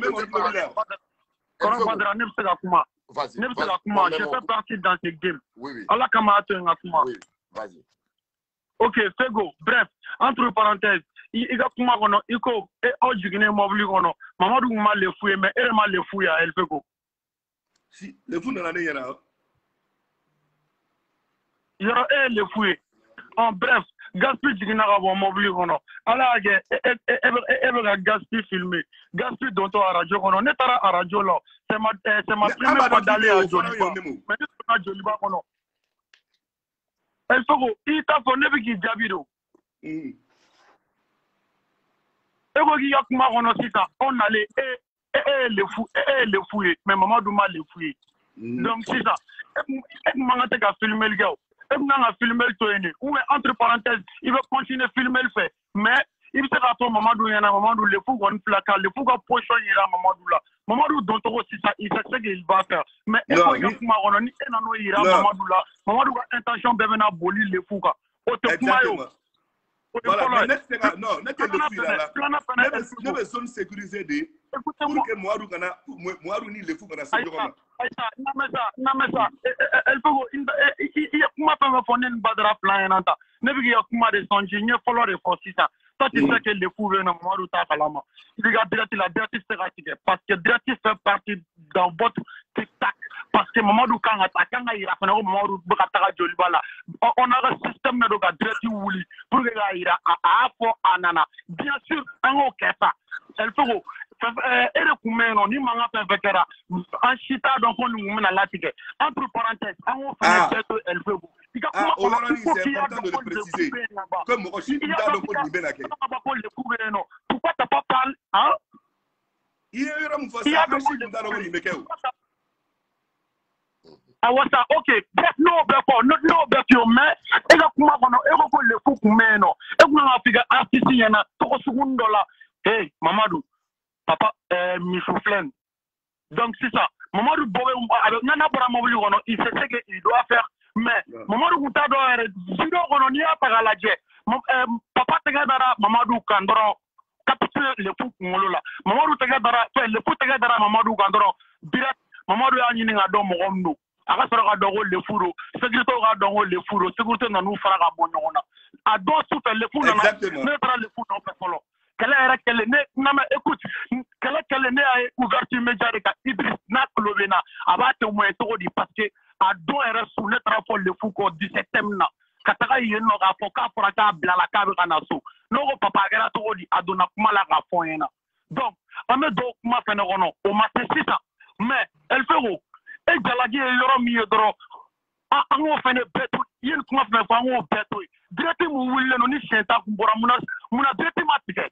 Vas-y. Je fais partie dans ce game. Oui. Oui, vas-y. Ok, Fego. Bref, entre parenthèses. Il a comment on il ko et aujourd'hui mobile on Mamadou mal le fouiller mais elle mal le fouiller elle fait quoi si le fou dans l'année yara le fouiller en bref Gaspi digina ga bon mobile on ala ge e Gaspi filmer Gaspi dont à radio on est à radio là c'est ma première fois d'aller à Joliba mais à Joliba on elle fait quoi il t'a fait ne qui jabido on allait le fouiller, mais maman doit le fouiller. Donc c'est ça. Et a filmé le gars. Et a filmé le tourné. Ou entre parenthèses, il va continuer à filmer le fait. Mais il se rappelle maman doit le fou on placard, le fou va pocher ira maman doit là. Maman doit donc aussi ça, il sait ce qu'il va faire. Mais il faut que maman ni enano ira maman doit là. Maman doit intention de venir abolir le fou quoi. Exactement. Voilà, mais non, n'est-ce que le fouille là. Nous avons zone sécurisée pour que Moarou ni le fou qu'on a sécurisé. Non mais ça, elle faut il y a comment faire fonder une badra plan en ta. Ne veut dire comment descendre, il faut le renforcer ça. Toi tu sais que le fou vient Moarou ta kalama. Il regarde la directive stratégique parce que directive fait partie dans votre tic-tac. Parce que Mamadou quand attaquant il a fait Mamadou Bakatara Joliba là. On a un système de directive Wouli pour que il a à anana. Bien sûr, un ok ça. Elle faut et le coumé non ni manga fait vekera en chita donc on nous na latige entre parenthèses on fait elle faut c'est important de le préciser comme on chita donc on dit benake pourquoi t'as pas parlé hein il y a un face à chita donc on dit awasa okay bref no be for no be your man e ga kuma kono e go le fu kuma no e go na figa artiste yana to segundo la hey Mamadou papa Michouflen donc c'est ça Mamadou Bobé avec nana para mobile kono il sait ce que il doit faire mais Mamadou Kouta doit vidéo kono ni apara la je papa tega dara Mamadou Kandoro capture le fu ngolo la Mamadou tega dara le fu tega dara Mamadou Kandoro direct Mamadou ya nyini nga do mo gomno aga sara ga dogo le furo sécurité ga dogo le furo sécurité na nu fara ga bonyona a do tout le furo na ne tra le furo on fait solo kala era kele ne na ma écoute kala kele ne ay ouverture média de ka Idriss na Kolobena abate mo to di parce que a do era sous le tra fo le furo 17e na kataka yeno ga fo ka fora ka bla la ka be kana so no go papa gara to di adona kuma la ga fo yena donc ame do kuma fene gono o ma c'est ça mais elle fait où et jalagi yoro mi yodoro ango fene betu yen kuma fene fa ango betu direct mu wulle no ni senta kumbora muna direct matike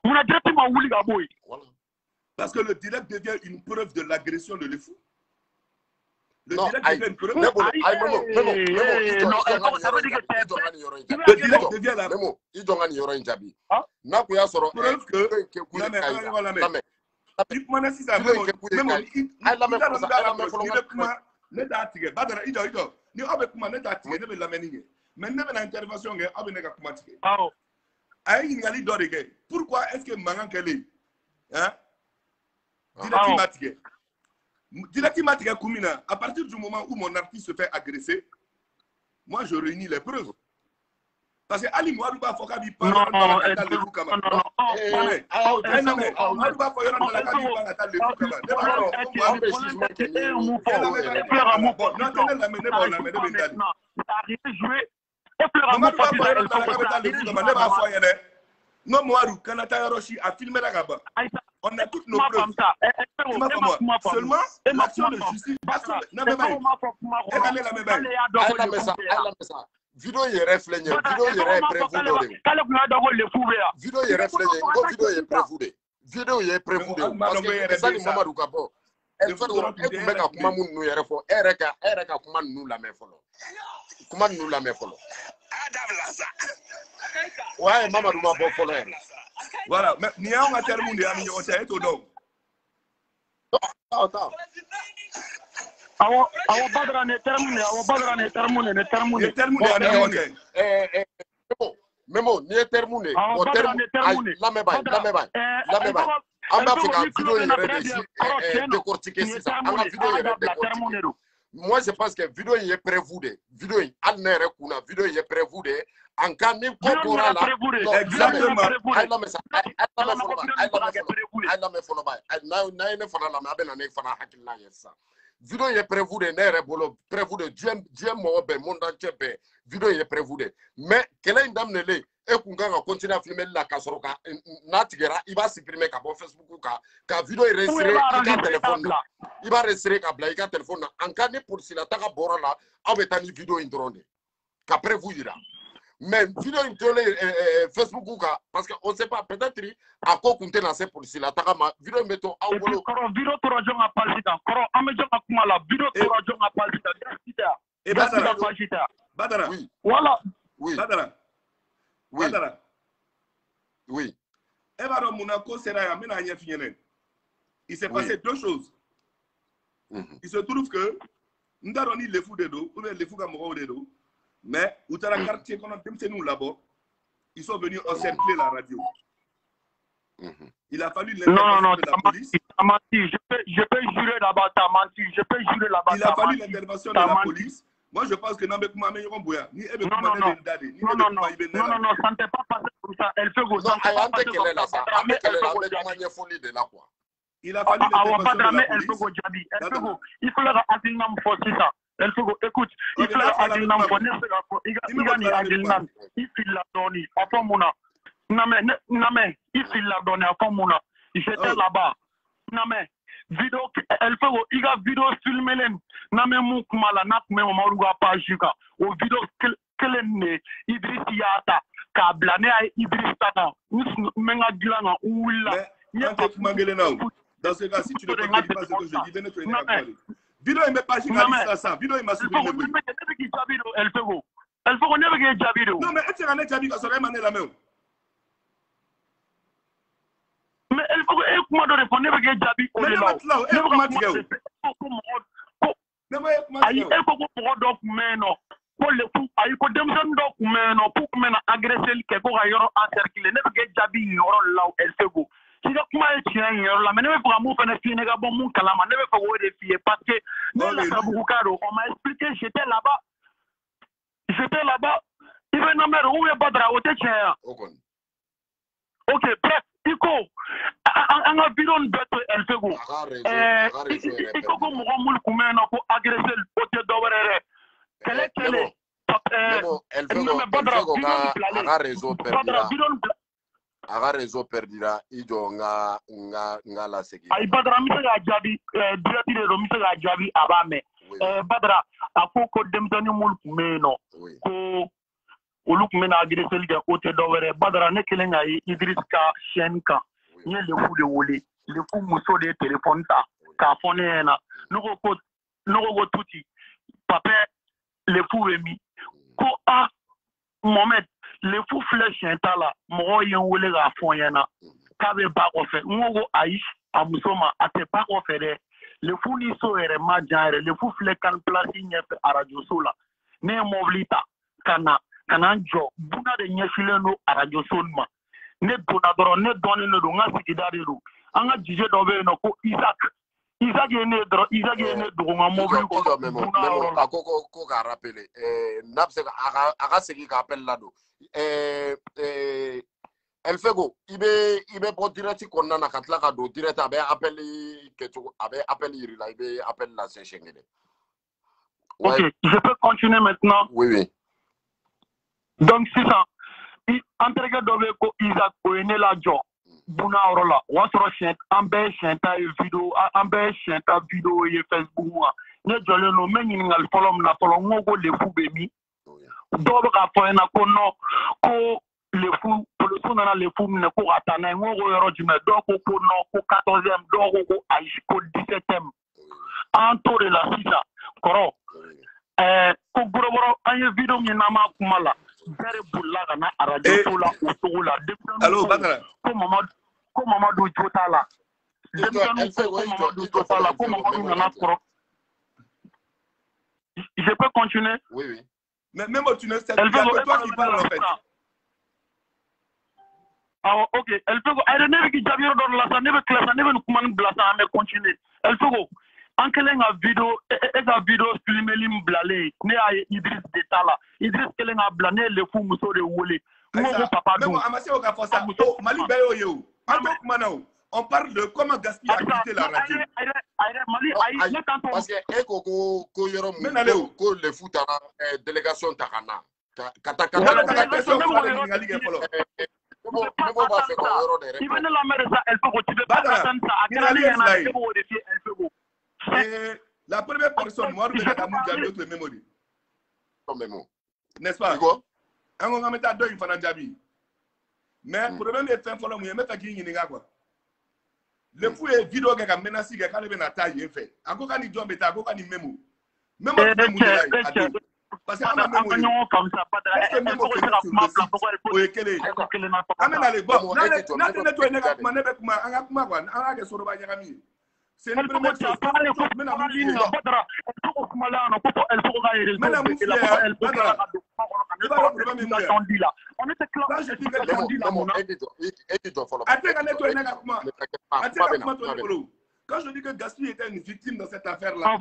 muna direct ma wuli ga boy parce que le direct devient une preuve de l'agression de l'EFU. Le direct devient une preuve. Le direct devient la preuve que pourquoi est-ce que Mangan Kele directement Koumina, à partir du moment où mon artiste se fait agresser, moi je réunis les preuves. Parce que Ali Mouadouba Fokabi parle dans la table de Boukama. Non, Mouadou, Kanata Yaroshi a filmé la Gaba. On a toutes nos preuves. Seulement, l'action de justice. Vidéo est réfléchie, vidéo est prévue. Vidéo est réfléchie, vidéo est prévue. Vidéo est prévue. Parce que ça ni Mamadou Kabo. Elle fait que mec a kuma mun nous yere fo. Ereka kuma nous la me folo. Kuma nous la me folo. Ouais, Mamadou ma bo folo. Voilà, mais ni a un terme de ami on t'a tout donc. Attends. Awo badra ne termine Memo ni termine o termine la me bay amba fika vidéo est décortiquer ça anga vidéo est décortiquer moi je pense que vidéo est prévu de vidéo alnere kuna vidéo est prévu de en cas ni corpora là exactement ala me follow bay na ne fana la me abena ne fana hakilla yesa vidéo est prévu de nere bolo prévu de Dieu mo be monde entier be vidéo est prévu de mais quelle est dame nele e kunga nga continuer à filmer la kasoroka na tigera il va supprimer ka bon Facebook ka vidéo est resté ka téléphone il va rester ka bla ka téléphone en cas ni pour si la taka bora la abetani vidéo indronde ka prévu ira mais vidéo intolé Facebook parce que on sait pas peut-être à quoi compter dans ces pour si la taka ma vidéo mettons en bolo vidéo to rajon a palita koro amejo akuma la vidéo to rajon a palita et Badara oui voilà oui Badara oui Badara oui Evaro Monaco sera ya mena anya finyene. Il s'est passé deux choses. Il se trouve que ndaroni le fou de dos ou le fou kamoro de dos mais utara quartier qu'on a demandé nous là-bas ils sont venus encercler la radio. Il a fallu l'intervention de la police. Je peux jurer là-bas, t'as menti. Je peux jurer là-bas. Il a fallu l'intervention de la police. Moi, je pense que non, ça ne t'est pas passé comme ça. Elle fait vous. Il a fallu l'intervention de la police. Il faut leur adinam for ça. Elle fait écoute, il faut leur adinam for il file la donne. Enfin, Mouna. Non, mais, il file la donne. Enfin, Mouna. J'étais là-bas. Non, mais. Vidéo elle fait il a vidéo filmé na me mu kuma la na kuma ma ruga page ka o vidéo kelenne Idriss Yata ka blane ay Idriss Tata menga glana ouilla dans ce cas si tu ne comprends pas ce que je dis venez te Vidéo il me pas jiga ça. Vidéo il m'a supprimé. Elle fait go. Elle faut qu'on ait déjà vidéo. Non mais est-ce qu'on a déjà vu que ça aurait mané la même? Mais elle faut que comment de répondre avec Jabi au là. Elle faut comment dire? Ayi e ko ko do kumeno ko le fu ayi ko demson do kumeno pu kumena agresser ke ko ga yoro encercler ne be Jabi yoro law el fego si ga kuma e tien yoro la mais ne be pour amu fene fi ne ga bon mun kalama ne be ko wo de fi parce que ne la sabu kado on m'a expliqué j'étais là-bas il veut nommer où est Badra au tchèque. OK bref iko anga bidon beto el fego iko ko mo mul kumeno ko agresser o te dowerere kele el aga réseau perdira ijo nga la segi ay Badra mi ga jabi directeur do mi ga jabi abame Badra afoko dem tani mul kumeno ko oluk mena agresser ga o te dowere Badra ne kele ngai Idriss ka shenka ni le fu de wole le fu muso de téléphone ta ka fone na nugo go tuti papa le fu emi ko a moment le fu flesh ta la mo yen wole ga fon yana ka be ba ko fe ngogo aish amusoma ate ba ko fe de le fu ni so ere ma jare le fu fle kan place ni a radio sola ne mobilita kana jo buna de nyefileno a radio solma ne dona doro ne doni ne do nga sigidari do anga jije do be no ko Isaac ne doro Isaac ne do nga mobile ko buna ko ka rappeler napse aga segi ka appel là do el fego ibe po direct ko nana katla ka do direct abe appel keto abe appel iri la ibe appel la c'est chengede. OK, je peux continuer maintenant? Oui. Donc c'est ça. Entrega dobe ko Isaac ko ene la jo buna orola wasoro chent ambe chenta video ambe chenta video ye Facebook wa ne jole no menyi ngal folom na folom ngogo le fu be mi dobe ka fo na ko no ko le fu polo na le fu ne ko atana ngogo yoro jime do ko no ko 14e do ko aish ko 17e antore la sisa koro ko boro anye video mi na ma kumala very bulaga na radio sola otola allo Badra ko Mamadou Jotala ko Mamadou Nana Koro. Je peux continuer? Oui. Mais même tu ne sais pas toi qui parles en fait. Ah OK, elle peut go ay ne ki jabiro do la sa ne be classe ne be kuman blasa me continuer. Elle peut go ankelenga video ega video filmer lim blale ne ay Idriss Detala Idriss kelenga blane le fu muso de wole mo papa do même amase o ka fosa Mali bayo yo anto manao on parle de comment gaspiller a quitté la radio Mali ay ne tanto parce que ko yoro mu ko le fu ta délégation takana kata la première personne, moi, je vais votre mémoire. N'est-ce pas? On va mettre deux infants Jabi. Mais pour le même effet, il faut mettre qui n'y a quoi. Le fou est vidéo qui a menacé qui a quand même taille fait. Encore quand il doit mettre à quoi ni mémo. Même parce que comme ça pas c'est une première chose. Quand je dis que Gaspy était une victime dans cette affaire-là,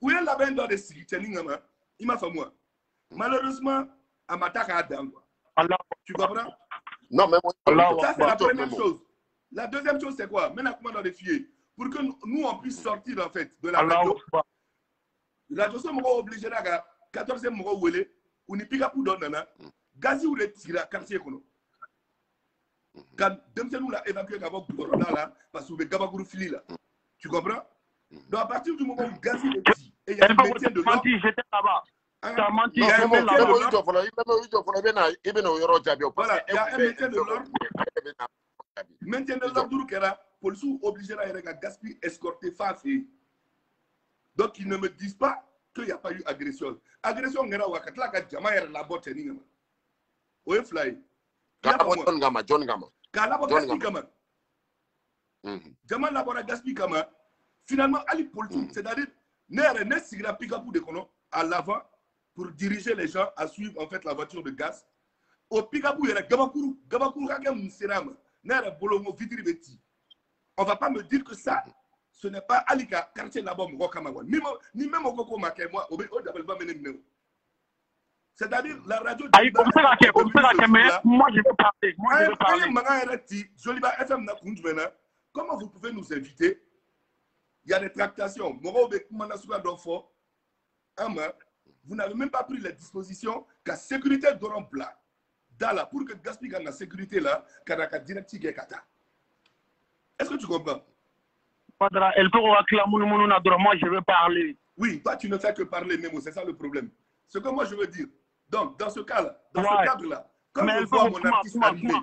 où est la bande de Sirichaningama? Il m'a fait moi. Malheureusement, à m'attaque à Adam. Tu comprends? Non, mais ça, c'est la première chose. La deuxième chose, c'est quoi? Maintenant, comment dans les filles? Pour que nous, on puisse sortir, en fait, de la radio. La radio, c'est obligé à 14e mois où elle est, ou n'y pique pour donner, Gazi ou les tirs à quartier. Quand nous l'a évacué d'abord pour là, parce que le Gabagourou fili là. Tu comprends? Donc, à partir du moment où Gazi est dit, et il y a un maintien de l'ordre. J'étais là-bas. Voilà, il y a un maintien de l'ordre. Maintien de l'ordre, la police obligée à Gaspy escorter face. Donc, ils ne me disent pas qu'il n'y a pas eu agression. Agression, il y a la botte. Oui, fly. John Gama. Jamal Labora Gaspi Kama. Finalement, Ali politique, c'est-à-dire, ne sigra Picapou de Kono à l'avant pour diriger les gens à suivre en fait la voiture de gaz. Au Picapou, il y a Gabakuru, Kagam Serama, Nere Bolomo Vitri Beti. On ne va pas me dire que ça, ce n'est pas Alika, quartier là-bas, ni même au Coco Maké, moi, au c'est-à-dire, la radio. Moi, je veux parler. Comment vous pouvez nous inviter? Il y a des tractations. Vous n'avez même pas pris les dispositions qu'à sécurité d'Oran Plat. Pour que Gaspig ait la sécurité là, qu'à direct. Est-ce que tu comprends? Moi, je veux parler. Oui, toi, tu ne fais que parler, Nemo. C'est ça le problème. Ce que moi, je veux dire. Donc, dans ce cas-là, dans ce cadre-là, quand je vois mon artiste arriver,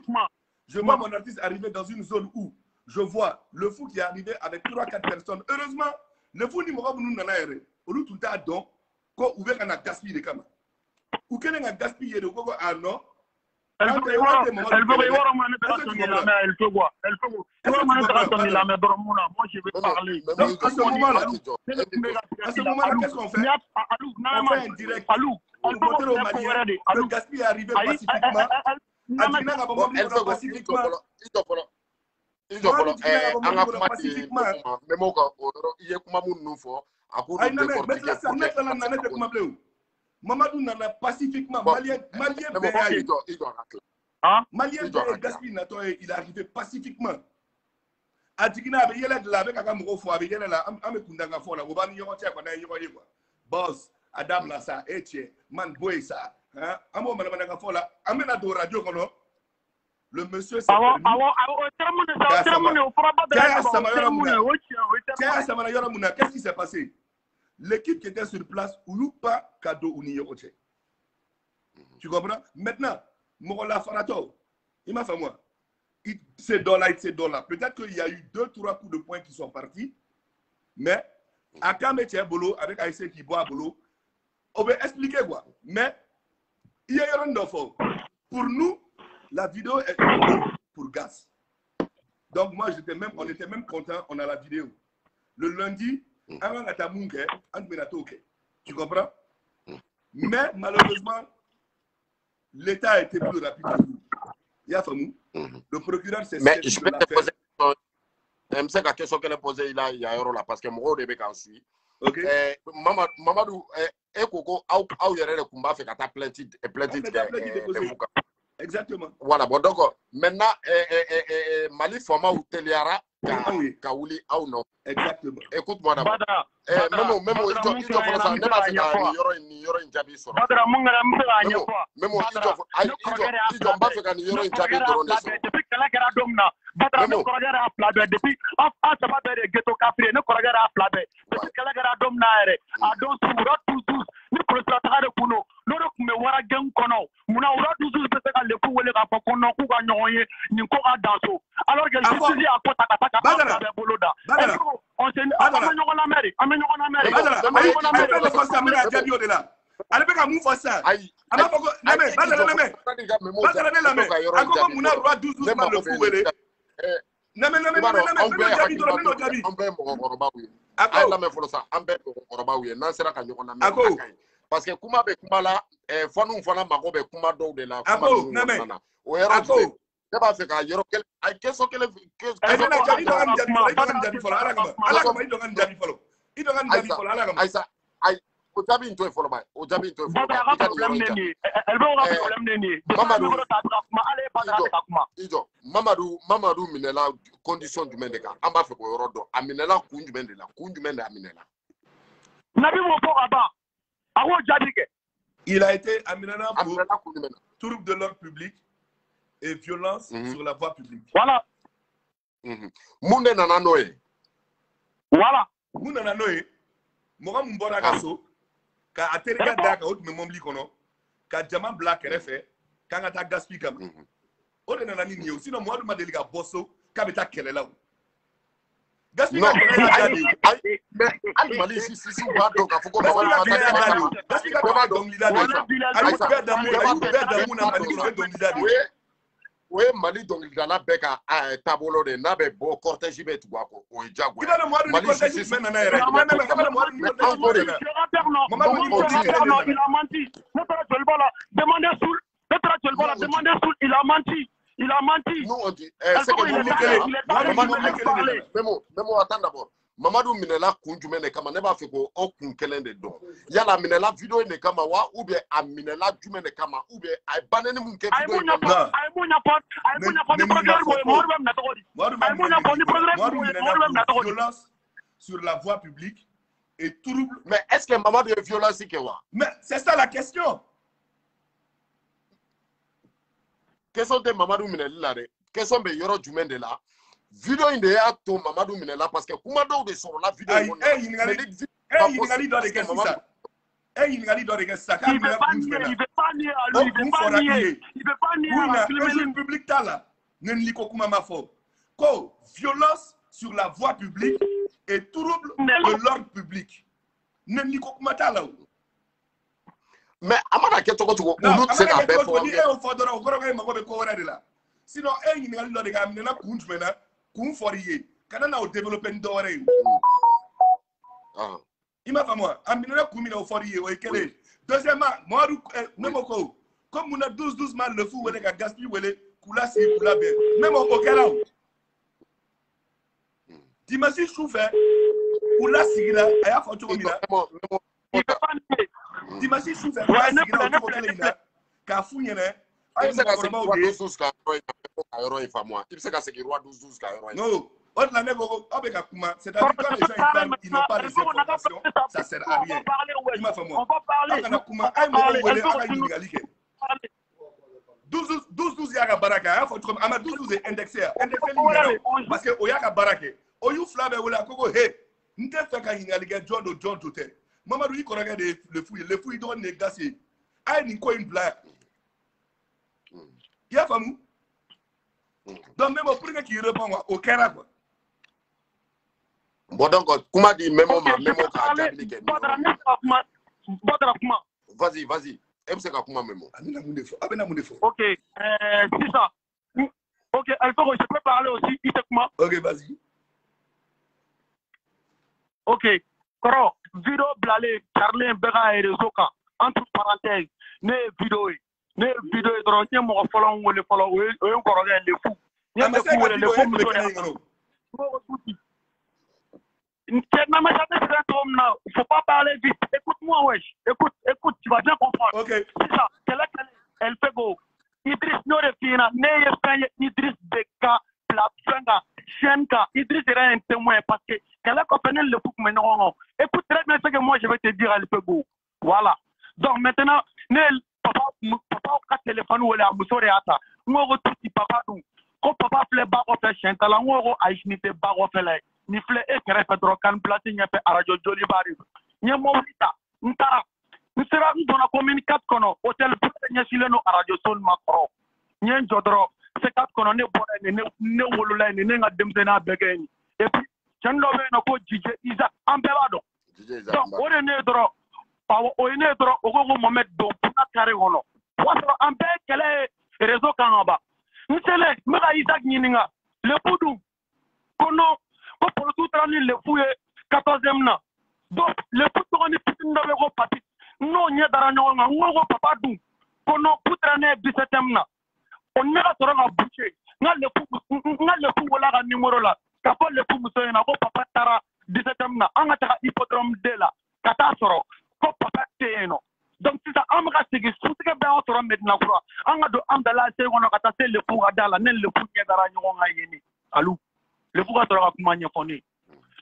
je vois mon artiste arriver dans une zone où je vois le fou qui est arrivé avec 3-4 personnes. Heureusement, le fou numéro nous n'en a rien. Au lieu tout le temps, donc, quand on veut qu'on a gaspillé les camas. Ou qu'on a gaspillé le coco à non. Elle veut voir mon interaction de la mer, elle peut voir. Elle peut voir. Moi, je veux parler. Donc, à ce moment-là, qu'est-ce qu'on fait? On fait un direct. On montre aux Maliens que Gaspille est arrivé pacifiquement. Mamadou nana pacifiquement, Malien Gaspille, il est arrivé pacifiquement. Adikina avec yele de la avec Agamro fo avec yele la ame kundanga fo la obani yotia kwa na yoye kwa. Boss, Adam la sa etie, man boy ça, hein? Amo mananga fo la amena do radio kono. Le monsieur c'est qu'est-ce qui s'est passé? L'équipe qui était sur place, ou pas cadeau ou n'y oche. Tu comprends? Maintenant, Morola Farato, il m'a fait moi. C'est dollar. Peut-être qu'il y a eu 2-3 coups de poing qui sont partis, mais à Kametia Bolo, avec Aïssé qui boit Bolo, on va expliquer quoi. Mais il y a un d'enfant. Pour nous, la vidéo est pour gaz. Donc moi, on était même content, on a la vidéo. Le lundi, tu comprends? Mais malheureusement, l'État a été plus rapide que nous. Il y a famou. Le procureur s'est saisi de l'affaire. Je sais la question qu'elle a posée il y a un là parce que moi au début quand je suis. OK. Mamadou Koko au yere le combat fait kata plainte. Exactement. Voilà, bon donc maintenant Mali format ou Teliara Kaouli ou non. Exactement. Écoute-moi d'abord. Même il doit faire ça. Ne pas faire ni yoro injabi soro. Badara mungara mbela nya quoi. Même il doit pas faire ni yoro injabi drone soro. Depuis kala gara domna. Badara ne koragara aflabe depuis ça va de ghetto café ne koragara aflabe. Depuis kala gara domna ere. A don sura tous ni prostra tare kuno. Loro kume wara gen kono. Muna ura tous peut ka le ku wele ka kono ku ga nyoye ni ko a danso. Alors que je suis à kota kata Badara boloda. On s'est parce que kuma be kuma la fonu fona mako be kuma do de la kuma o ero ne b'a fɛ ka yɔrɔ kelen a ye question kelen Aïssa ayi o jaabi in to ye fɔlɔ ba o jaabi in to ye fɔlɔ Mamadu minɛla condition jumɛn de kan an b'a fɛ k'o yɔrɔ dɔn a minɛla kun jumɛn de la kun jumɛn de a minɛla Nabi m'o fɔ ka ban a k'o jaabi kɛ il a été amené pour trouble de l'ordre public et violence sur la voie publique. Voilà. Monde nana noé. Voilà. Monde nana noé. Moi mon bon agaso. Ka aterika daka out me mombli kono. Ka jama black refe. Ka ngata gaspi kam. O de nana ni ni aussi no moi de madelika bosso ka beta kelela. Non, Ali Mali, si on va donc, il faut qu'on oui, Mali donc il a bec à tableau de nabe beau cortège bet ou jaguar. Mali c'est il a menti. Il a menti. Il a menti. Nous on dit c'est que Memo attends d'abord. Mamadou Minela kunjumene kama ne ba fe ko o kun kelen de don. Yala Minela video ne kama wa ou bien a Minela jumene kama ou bien ay banene mun ke video. Violence sur la voie publique et trouble. Mais est-ce que Mamadou est violence que wa? Mais c'est ça la question. Question de Mamadou Minela de. Question be yoro jumene de la. Vidéo in de ya to Mamadou Minela parce que kuma do de sur la vidéo il ngali dans les questions ça. Il ngali dans les questions ça. Il veut pas nier à lui, il veut pas nier. Il veut pas nier à le public tala. Nenliko kuma mafo. Ko violence sur la voie publique et trouble de l'ordre public. Nenliko kuma tala. Mais amana ke toko toko nous c'est la bête pour sinon il ngali dans les gars na kunjmena kun foriye kana na o développer ndore il m'a fait moi amina kumina o foriye o ekele deuxièmement moi memoko comme on a 12 mal le fou wele ka gaspi wele kula si kula be même au kala dimasi souffert kula sigila aya fa to mina dimasi souffert kula sigila ko kala ina ka funyene il sait que c'est roi 12 ka yoro il fa moi il sait que c'est roi 12 ka yoro non on la nego avec kuma c'est-à-dire quand les gens parlent ils n'ont pas les informations ça sert à rien il m'a fait moi on va parler kuma ay mo wele aka yingalike 12 yaka baraka faut comme ama 12 est indexé parce que oyaka baraka oyu flabe wala koko he nte feka yingalike John Tote Mamadou yi koraga de le fouille doit négocier ay ni ko une blague. Il y a famille. Donc même pour que qui répond au Kenya quoi. Bon donc comment dit même vas-y. MC Kakuma Memo. OK, c'est ça. OK, Alpha, je peux parler aussi Itekuma. OK, vas-y. OK. Koro, vidéo blale Charlie Bega et Rezoka entre parenthèses, ne vidéo dron nye mo follow wole follow we ko roga le fou nye le fou le fou mo il faut pas parler vite. Écoute-moi, wesh. Écoute, tu vas bien comprendre. Ok. C'est ça. Elle fait go. Idriss Norefina, Neye Peye, Idriss Beka, Plapsenga, Shenka. Idriss est un témoin parce que qu'elle a compris le fou maintenant. Écoute très bien ce que moi je vais te dire, elle fait go. Voilà. Donc maintenant, papa ka téléphone ou la musore ata. Ngo tuti papa du. Ko papa fle ba ko fe Shenka la ngo aishnite ba ko fe la. Ni fle e kere fe dro kan plati nyepe arajo joli bari. Nye mo wita. Ntara. Nsera ndona communicat kono hotel nye sileno arajo sol makro. Nye jodro se kat kono ne bore ne wolula ne nga demsena begeni. Et puis chando be na ko jije Isaac ambelado. Donc on est dro o ene dro ogogo Mohamed do puna kare gono. Waso ambe kele réseau kanaba. Nsele mega Isaac nyininga le pudu kono ko pour tout trani le fouye 14e na. Donc le pudu ko ni pitinda be ko pati. Non nye dara nyonga ngo papa du kono putrane 17e na. On ne va pas boucher. Nga le fou wala ga numéro la. Ka fa le fou muso na ko papa tara 17e na. Anga ta hippodrome de la. Kata soro ko papa teno. Donc c'est ça amga sigi sutike be on soro medna kura. Anga do amdala se wono kata se le fou ga dala ne le fou nye dara nyonga yeni. Alu. Le fou ga soro kuma nya foni.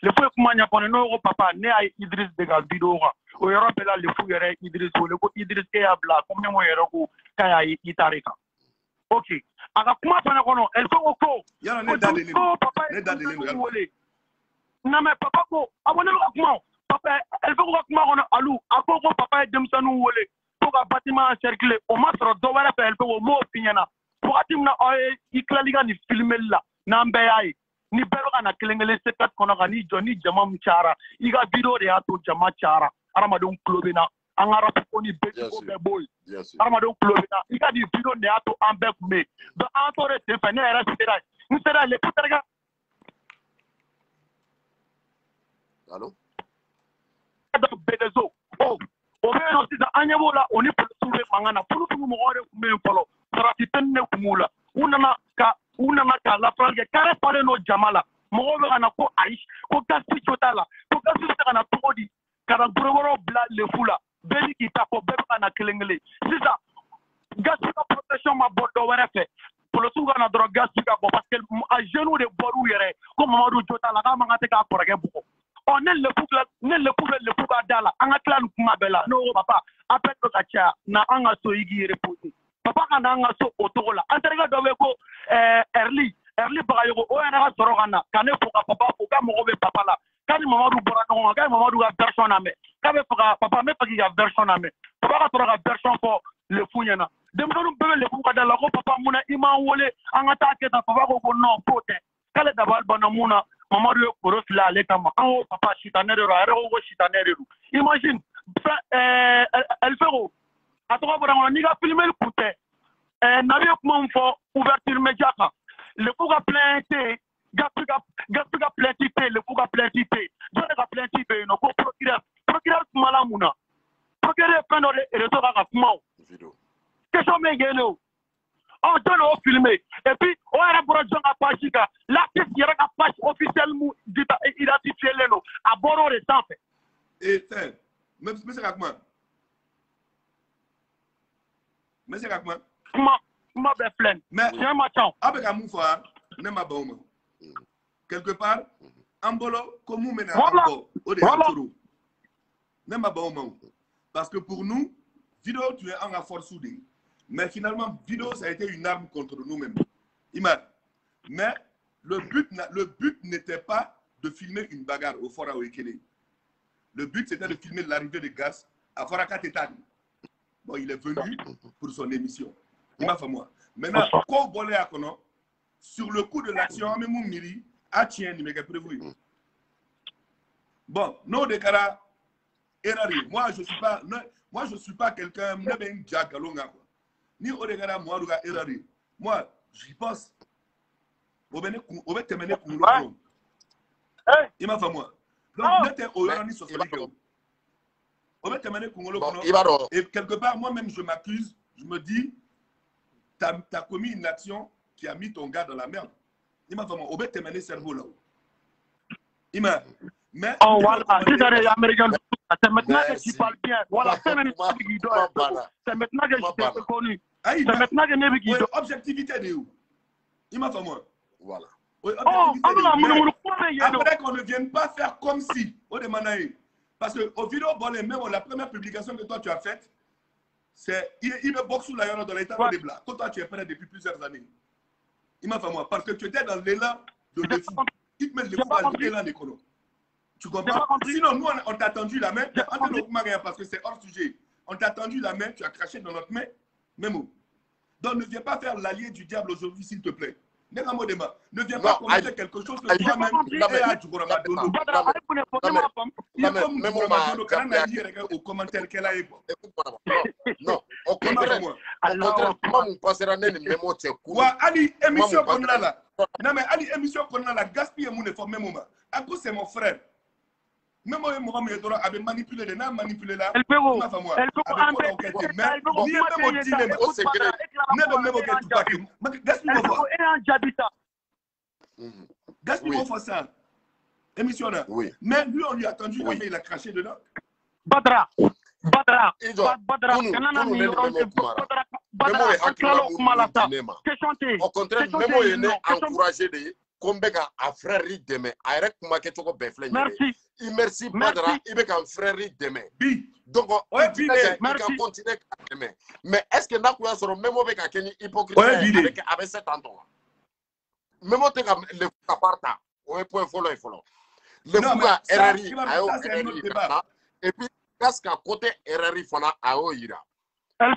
Le fou kuma nya foni no ko papa ne ay Idriss de ga video ga. O yoro bela le fou yere Idriss wole ko Idriss ke abla comme mo yero ko kaya itarika. OK. Aga kuma fana kono el faut ko yana ne dalili ne dalili na me papa ko abone ko kuma papa el faut ko kuma kono alu akoko papa demsanu wole ko ga bâtiment cercler o masro do wala pe el faut mo pinyana pour atimna o iklaliga ni filmer la na mbe ay ni bɛɛ ka na kelen-kelen C4 kɔnɔ ka ni jɔ ni jama min cayara i ka video de y'a to jama cayara hadamadenw tulo bɛ na an ka rap ko ni bɛɛ ko bɛɛ b'o ye hadamadenw tulo bɛ na i ka nin video de y'a to an bɛɛ kun bɛ yen donc an t'o de sen fɛ ne yɛrɛ sera n sera le putarika allo Bedezo o bɛ yen nɔ sisan an ɲɛ b'o la o ni polisiw bɛ mankan na polisiw mɔgɔw de tun bɛ yen fɔlɔ sarati tɛ ne kun b'u la u nana ka lafali kɛ kare falen n'o jama la mɔgɔw bɛ ka na ko ayi ko gasi co t'a la ko gasi bɛ se ka na cogo di ka na gorogorow bila lefu la bɛɛ ni k'i ta fɔ bɛɛ bɛ ka na kelen-kelen sisan gasi ka protection ma bɔ dɔ wɛrɛ fɛ polisiw ka na dɔrɔn gasi ka bɔ parce que a jeunes de bɔr'u yɛrɛ ko mamadu jo t'a la k'a man kan tɛ k'a kɔrɔkɛ bugɔ ne lefu bɛ lefu ka da la an ka tila nin kuma bɛɛ la n'o ko papa appel bɛ ka caya na an ka so i k'i reposer papa ka na an ka so o cogo la an terikɛ dɔ bɛ ko Erli Bagayogo o yɛrɛ ka sɔrɔ ka na ka ne fo ka papa fo ka mɔgɔ bɛ papa la k'a ni mamadu bɔra ɲɔgɔn kan k'a ye mamadu ka version lamɛn k'a bɛ fɛ ka papa n bɛ fɛ k'i ka version lamɛn papa ka sɔrɔ ka version fɔ lefu ɲɛna denmisɛnninw bɛɛ bɛ lefu ka da la ko papa mun na i m'an wele an ka taa kɛ tan papa ko non k'o tɛ k'ale dabali banna mun na mamadu ye koro fili ale kama an ko papa sitanɛ de don a yɛrɛ ko ko sitanɛ de don imagine Elfego a tɔgɔ bɔra kɔnɔ n'i ka filmeli kun tɛ nabi ye kuma min fɔ ouverture média kan lefu ka plainte Gapi ka plainte tɛ yen lefu ka plainte tɛ yen jɔn de ka plainte bɛ yen nɔ ko procureur kumala mun na procureur ye fɛn dɔ de réseau kan ka kuma o question bɛ yen o jɔn de y'o filmé et puis o yɛrɛ bɔra jɔn ka page kan l'artiste yɛrɛ ka page officielle mun identifielen don a bɔra o de sanfɛ. n bɛ se ka kuma kuma bɛ filɛ mais tiɲɛ ma ca a bɛ ka mun fɔ ne ma ban o ma quelque part an bolo ko mun bɛ na an bɔ o de y'an toro ne ma ban o ma parce que pour nous vidéo tun ye an ka force de ye mais finalement vidéo ça a été une arme contre nous-mêmes mais le but n'était pas de filmer une bagarre au Fora Owekele. Le but c'était de filmer l'arrivée de gaz à Faraka Tetani. Bon, il est venu pour son émission. Il m'a fait moi. Maintenant, quand on à Kono, sur le coup de l'action, même Miri, a tient, il m'a prévu. Bon, non, de cara, errari. Moi, je suis pas quelqu'un, ni au regard moi, errari. Moi, j'y pense. Il m'a fait moi. Donc, n'était au ni sur et quelque part, moi-même, je m'accuse, je me dis, tu as commis une action qui a mis ton gars dans la merde. Il m'a fait moi, tu as cerveau là. Il m'a. Mais. Oh, voilà, c'est américain. C'est maintenant que tu parles bien. Voilà, c'est maintenant que je t'ai reconnu. C'est maintenant que je t'ai reconnu. Objectivité de où? Il m'a fait moi. Voilà. Après qu'on ne vienne pas faire comme si, parce qu'au vidéo, même la première publication que toi tu as faite, c'est il me boxe sous la dans l'état de blanc. Toi tu es prêt depuis plusieurs années. Il m'a fait moi, parce que tu étais dans l'élan de l'effou. Il te met le fou à l'élan des colons. Tu comprends? Sinon, nous, on t'a tendu la main, parce que c'est hors sujet. On t'a tendu la main, tu as craché dans notre main, même où. Donc ne viens pas faire l'allié du diable aujourd'hui, s'il te plaît. Ne viens pas commenter quelque chose que toi-même au commentaire qu'elle a eu. Non, au contraire, mon passera n'est même au Ali, émission qu'on a là. Non, mais Ali, émission qu'on a là, gaspiller mon effort, même moment. À cause c'est mon frère. Même moi, je avait manipulé les nains, manipulé là. Elle peut ça. Émission là. Oui. Mais lui, on lui a attendu, il a craché dedans. Badra. Au contraire, même moi, il est encouragé de Kombeka a frère demain. Arrête kuma ke toko befle. Merci Badra, il est un frère demain. Donc il can continuer demain. Mais est-ce que nakuya soro même avec Kenya hypocrite avec 7 ans. Même on te le aparta. On est point follow. Le fuga RRI ayo et puis parce qu'à côté RRI fana ayo ira. El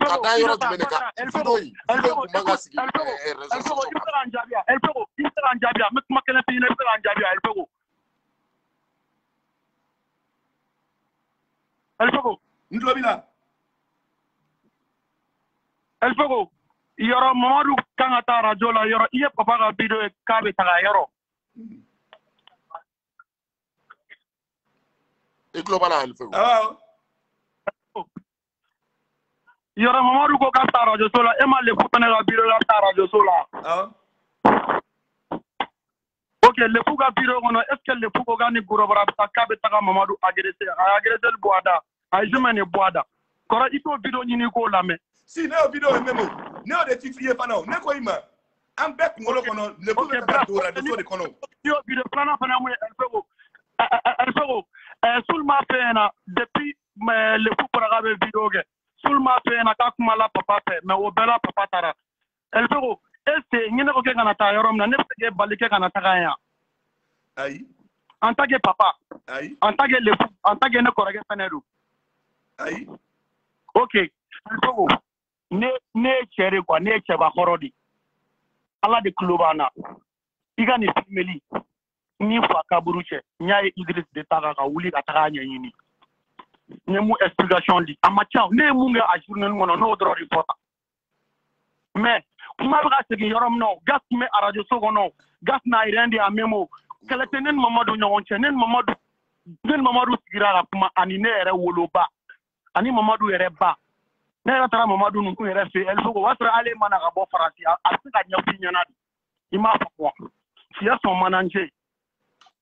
Fogo, yoro Mamadou Kangata radio la yoro iye papa ka video e kabe taga yoro. E global El Fogo. Yoro Mamadou ko ka radio sola e ma le futane ka video la radio sola. Ok, le fuga video kono est-ce que le fugo gani gurobara ta kabe taga Mamadou agressé le boada. Ay jemane boada. Kora ito video nyini ko lame. Si ne video e memo, ne o de tifriye fana, ne ko ima. Am bek ngolo kono, le fugo ta dora de so de kono. Yo video plana fana mu El Fogo. Sul ma pena depuis le fugo para gabe video ge. Sul ma pena ka kuma la papa pe, mais o bela papa tara. El Fogo, este nyine ko ke kana ta yorom na ne ke balike kana ta ganya. Ayi. En tant que papa. Ayi. En tant que le fugo, en tant que ne korage feneru. Ayi. Ok. El Fogo. Ne chere kwa ne cheba horodi ala de klubana iga ni family ni fa kaburuche nyaay Idriss de taga ka wuli ka taga nyini ne mu explication di amacha ne mu nga a journée ngono no dro report mais kuma ba se yorom no gas me a radio sogono gas na irendi a memo kala tenen Mamadou nyonche nen Mamadou sigira kuma ani ne ere woloba ani Mamadou ere ba ne ratara Mamadou nunku yere fe El Fogo wasra ale mana ka bo farasi a se ka nyafi nyana ima fa si a son manager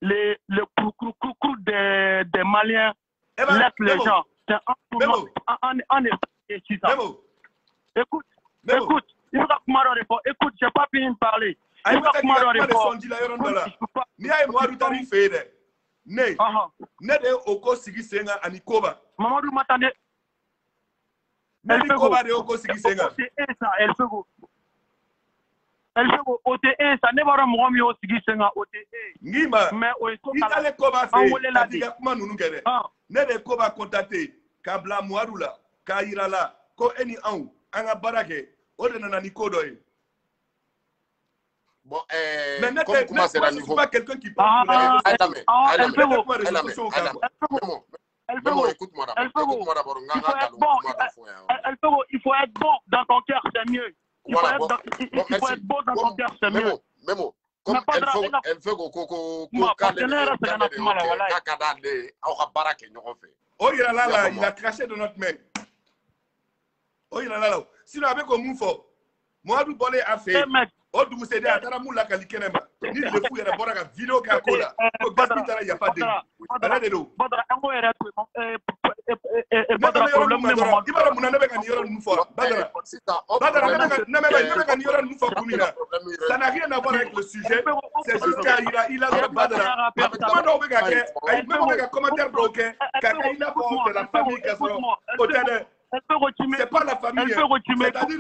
les des Maliens laissent les gens écoute il faut que écoute j'ai pas fini de parler il faut que ni ay mo adu tari fe de ne de oko sigi senga anikoba Mamadou matane El Fogo OTE ça ne va pas me au sigi senga OTE ngima mais o il allait koba fe diga kuma nunu gere ne de koba contacter ka bla moarula ka irala ko eni an anga barake o de nana ni kodo e bon mais comment c'est la niveau pas quelqu'un qui parle El Fogo, écoute-moi d'abord. El Fogo, il faut être bon dans ton cœur, c'est mieux. Il faut être bon dans ton cœur, c'est mieux. Memo, comme El Fogo, oh, il a craché de notre main. Oh, il a là. Sinon, avec un moufo, moi, du bolé a fait. Oh, du cédé à Taramoula Kalikenema. Ni le fou, il y a la vidéo qui a collé. Au Gaspitara, il n'y a pas de. Badra, ça n'a rien à voir avec le sujet. C'est juste qu'il a Badra. Même avec un commentaire bloqué, il a fait la famille qui c'est pas la famille. C'est-à-dire,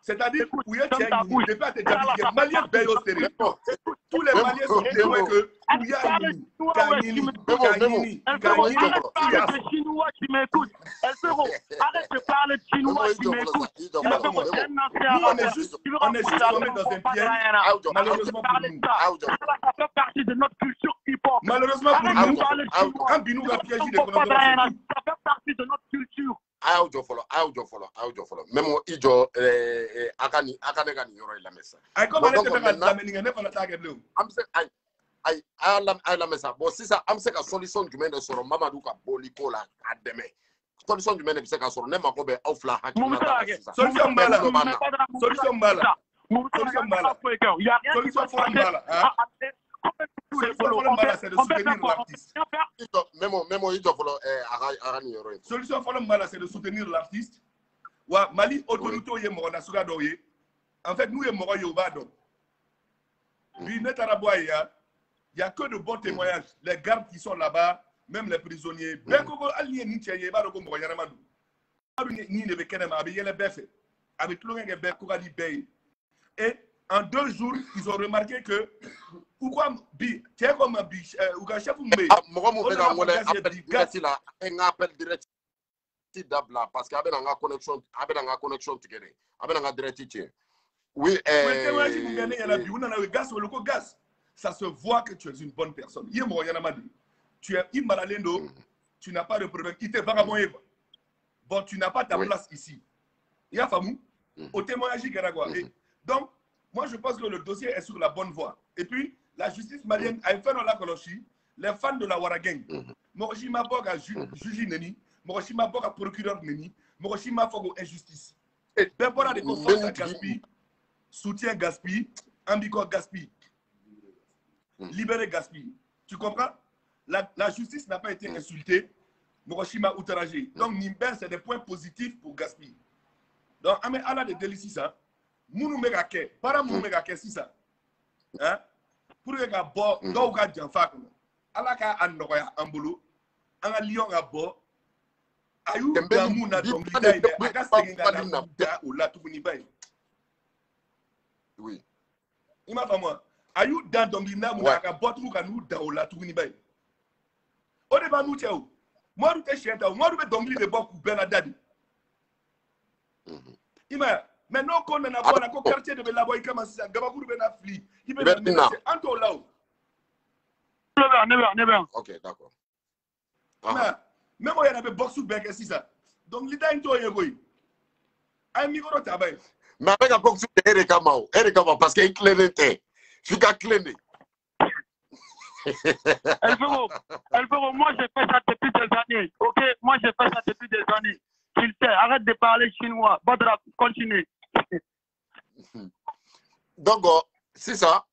c'est-à-dire, tous les Maliens sont témoins que chinois qui m'écoute. Arrête de parler de chinois qui m'écoute. Nous, on est juste tombés dans un piège. Malheureusement pour nous. Ça fait partie de notre culture hip-hop. Malheureusement pour nous. Quand Binou va piéger des ça fait partie de notre culture. Audio follow. Même ijo akani gani yoro la mesa. Ay comment est-ce que la meninga ne pas target le. Am se ay la mesa. Bon si ça am se ka solution du mende soro Mamadou ka boliko la ademe. Solution du mende se ka soro ne mako be ofla hakina ta. Solution mbala. Solution mbala. Solution mbala. C'est de soutenir l'artiste. Solution c'est de soutenir l'artiste. Mali autorité en fait, nous il n'y a que de bons témoignages. Les gardes qui sont là-bas, même les prisonniers. avec le et en 2 jours, ils ont remarqué que pourquoi bi tiens comme bi ou ka chef mbe appel direct d'abla parce qu'il y a une connexion together avec un direct oui gaz ça se voit que tu es une bonne personne tu es immalendo tu n'as pas de problème il te vagabond bon tu n'as pas ta place ici il y a famou au témoignage donc moi, je pense que le dossier est sur la bonne voie. Et puis, la justice malienne a fait dans la colonie, les fans de la Warageng. Moroshima Bog a juge Neni, Moroshima Bog a procureur Neni, Moroshima Fogo injustice. Et bien voilà des forces à Gaspi, soutien Gaspi, Ambiko Gaspi, libérer Gaspi. Tu comprends? La justice n'a pas été insultée, Moroshima outragé. Donc, Nimber, c'est des points positifs pour Gaspi. Donc, Amé Allah de délicie ça. Munu mega ke para munu mega ke sisa hein pour que bo do ga janfa ko ala ka andoya ambulu anga lion ga bo ayu da muna do lidai de aga senga da o la tubuni bay oui ima famo ayu dan do lina muna ka bo tu ka nu da o la tubuni bay o de ba nu cheo mo ru te sheta mo ru be dongli de bo ku bela dadi ima mais non qu'on n'a pas la quartier de Belaboy comme ça Gabaguru ben afli il peut menacer Anto là OK d'accord mais moi il y avait boxu bec c'est ça donc l'idée into yegoy ay micro tabay mais avec un boxu Erika parce qu'il clénité fika cléné elle veut moi j'ai fait ça depuis des années OK moi j'ai fait ça depuis des années s'il te arrête de parler chinois Badra continue. Donc c'est ça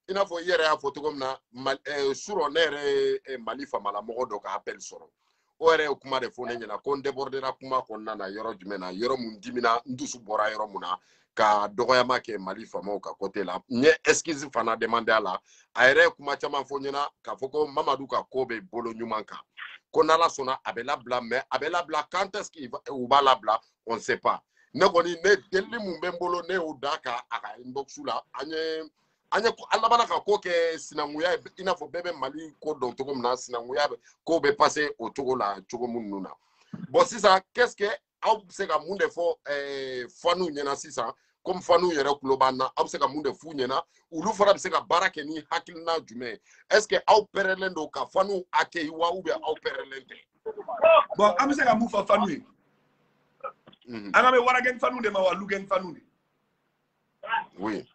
il n'a pas hier à photo comme na sur on est Mali famala mogo do ka appel soro o ere kuma de fone nyina ko déborder na kuma ko nana yoro jumena yoro mun dimina ndusu bora yoro muna ka dogoyama ke Mali fama ka côté là nye excuse fana demander ala a ere kuma chama fonyina ka foko Mamadou ka kobe bolo nyumanka ko nala sona abela bla mais abela bla quand est-ce qu'il va ou ba la bla on ne sait pas ne koni ne deli mun be mbolo ne o daka aka inbox la anye ko alabana ka ko ke sinanguya ina fo bebe Mali ko don to comme na sinanguya ko be passer au togo la togo mununa bon c'est ça qu'est-ce que aw se ka mun de fo fanu nyena sisa comme fanu yere kulobana aw se ka mun de fu nyena ulu fara be se ka barake ni hakilna jume est-ce que aw perelendo ka fanu akei wa ou bien aw perelente bon am se ka mu fa fanu Angame Warageng fanu de ma wa Lugeng fanu de. Oui.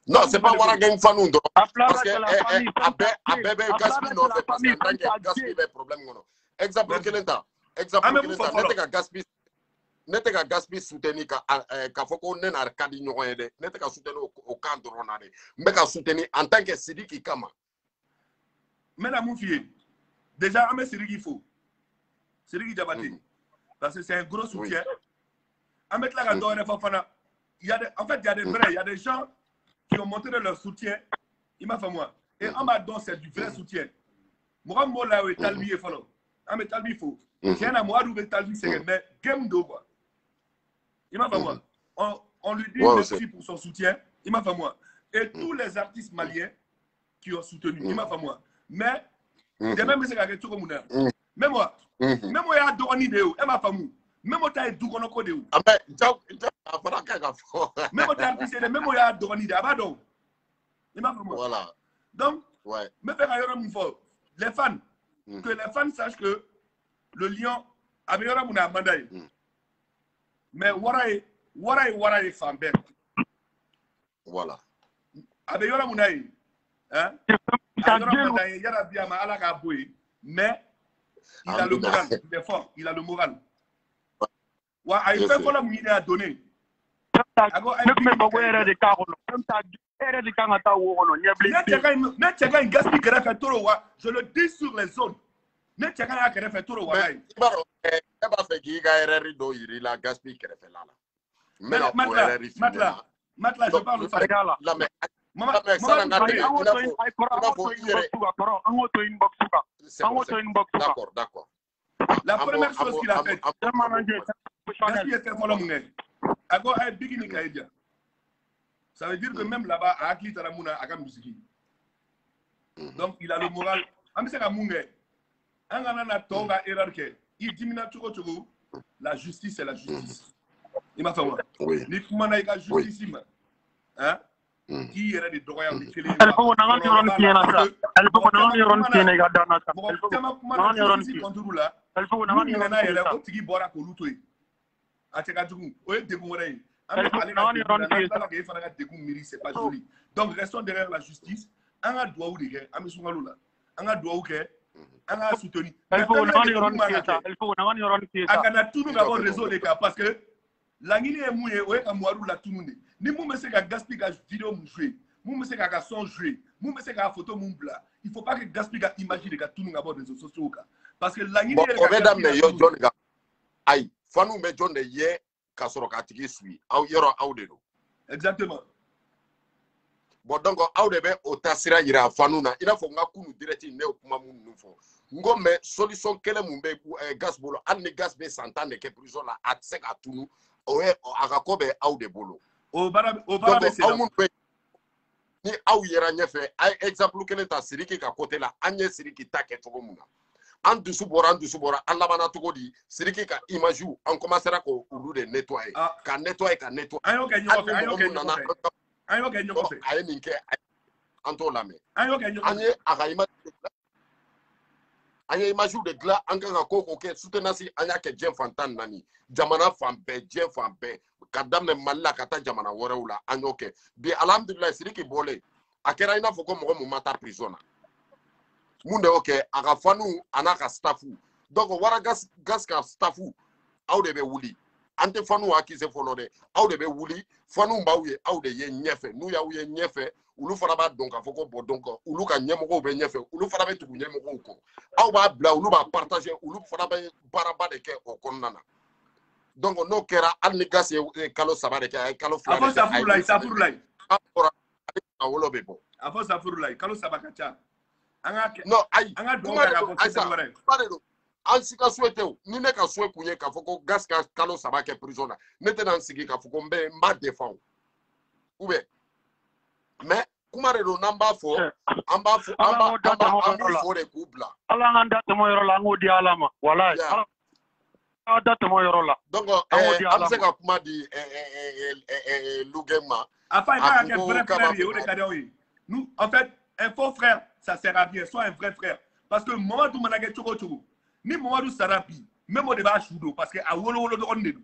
Non, c'est pas Warageng fanu parce que Abebe Gaspi non c'est parce que Gaspi a problème ngono. Exemple kelenta. Nete ka Gaspi soutenir ka foko nen arkadi nyogo yede. Nete ka soutenir au cadre na de. Mais ka soutenir en tant que Sidiki Kama. Mena mon fille. Déjà ame Sidiki fo. Sidiki Diabaté. Parce que c'est un gros soutien. En fait, là, en fait, il y a des vrais, il y a des gens qui ont montré leur soutien. Il m'a fait moi. Et en bas, c'est du vrai soutien. Moi, je suis talbi et follow. Je suis talbi faux. J'ai un amour de talbi, c'est mais game de quoi. Il m'a fait moi. On lui dit merci pour son soutien. Il m'a fait moi. Et tous les artistes maliens qui ont soutenu. Il m'a fait moi. Mais, de même, c'est quelque chose comme ça. Mais moi, il y a Dorani de où, et ma femme, même moi, tu as Dougonoko de où. Même moi, tu as Dorani de Abadon. Voilà. Donc, les fans, que les fans sachent que le lion a meilleur à mon mandat. Mais Waraï Fambert. Voilà. A meilleur à mon aïe. Hein? Il y a bien à la Gaboué. Mais. Il a le moral, il est fort, il a le moral. Il fait quoi la mine à donner? Je le dis sur les zones. Matla, je parle d'accord. La première chose qu'il a faite, Ako ay bigini kaïdia. Ça veut dire que même là-bas, à Akli Taramuna, à musique. Donc, il a le moral. Amisaka Munge. Anganana Tonga Erarke. Il diminue tout la justice, c'est la justice. Il m'a fait moi. Oui. Ni Kumana Ika justice. Hein? Qui est des droits à l'école? Elle faut qu'on ait un pied. Elle faut qu'on ait un pied. Elle faut qu'on ait un pied. Elle faut qu'on ait un pied. C'est pas joli. Donc restons derrière la justice. On a droit de guerre, on a droit de on a soutenu. Elle faut qu'on ait un pied. On a tout le réseau des cas parce que la Guinée est mouillée, ouais, à Mouarou la tout le monde. Ni moi me sais qu'à gaspillage vidéo mon jouer, moi me sais qu'à son jouer, moi me sais qu'à photo mon bla. Il faut pas que gaspillage image des gars tout le monde à réseaux sociaux parce que la Guinée est mesdames ne yo John ga ay fanu me John ne ye ka soro ka tigi sui aw yoro aw de do exactement. Bon donc aw de be o tasira yira fanu na ina fo nga kunu direct ne o kuma mun nu fo ngome solution kele mun be gas bolo an ne gas be santane ke prison la atsek atunu oye akakobe aw de bolo o bara c'est ni aw yera nyefe ay exemple kele ta siriki ka côté la anye siriki ta ke togo muna an dusu bora an labana togo di siriki ka image an commencera ko ulu de nettoyer ka nettoyer ayo kenyo fe ay ninke anto lame anye image de gla an ka ko ke soutenasi anya ke jen fantan nani jamana fambe jen fambe kadam ne malla kata jamana worewula anyoke bi alhamdulillah siriki bole akera ina foko mo mo mata prisona munde oke aga fanu anaka staffu donc wara gas ka staffu awde be wuli ante fanu akize folode awde be wuli fanu mbawye awde ye nyefe nu ya ye nyefe ulu fara ba donc afoko bo donc ulu ka nyemo be nyefe ulu fara be tugu nyemo ko aw ba bla ulu ba partager ulu fara ba baraba de ke o konnana donc no kera alni gas e kalo sabare ke ay kalo fla afo safurulay awolo be bo afo safurulay kalo sabakacha no ay ansi ka souhaité ni ne ka souhaité kunye ka foko gas ka kalo sabake prison ne te nan sigi ka foko mbe ma défend ou bien mais kuma re do namba fo amba fo de kubla ala nganda to mo yoro la ngodi alama wallahi ala date mo yoro la donc am se ka kuma di lugema enfin il y a un vrai frère nous en fait un faux frère ça sert à rien soit un vrai frère parce que Mamadou manage choko ni Mamadou Sarapi même au débat choudo parce que a wolo do onne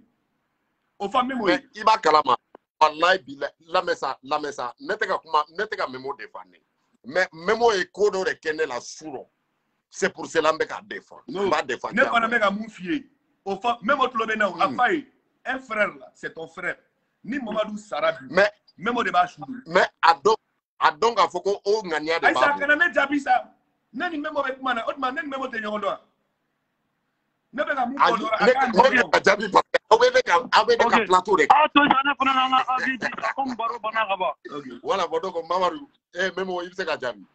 au femme même iba kalama wallahi bi la mesa neteka memo défendre mais memo e kodo de kene la suro c'est pour cela mbeka défendre va défendre ne pas mbeka moufier au femme même au tlobe na afai un frère là c'est ton frère ni Mamadou Sarapi mais même au débat choudo mais adonga foko o ngania de ba ça kana me jabisa nani memo avec mana otman nani memo te nyondo ne be ka mu ko do aka jabi pa obebe ka plateau de to sana fana na avidi comme baro bana gaba voilà bodo ko mamaru memo il se ka jabi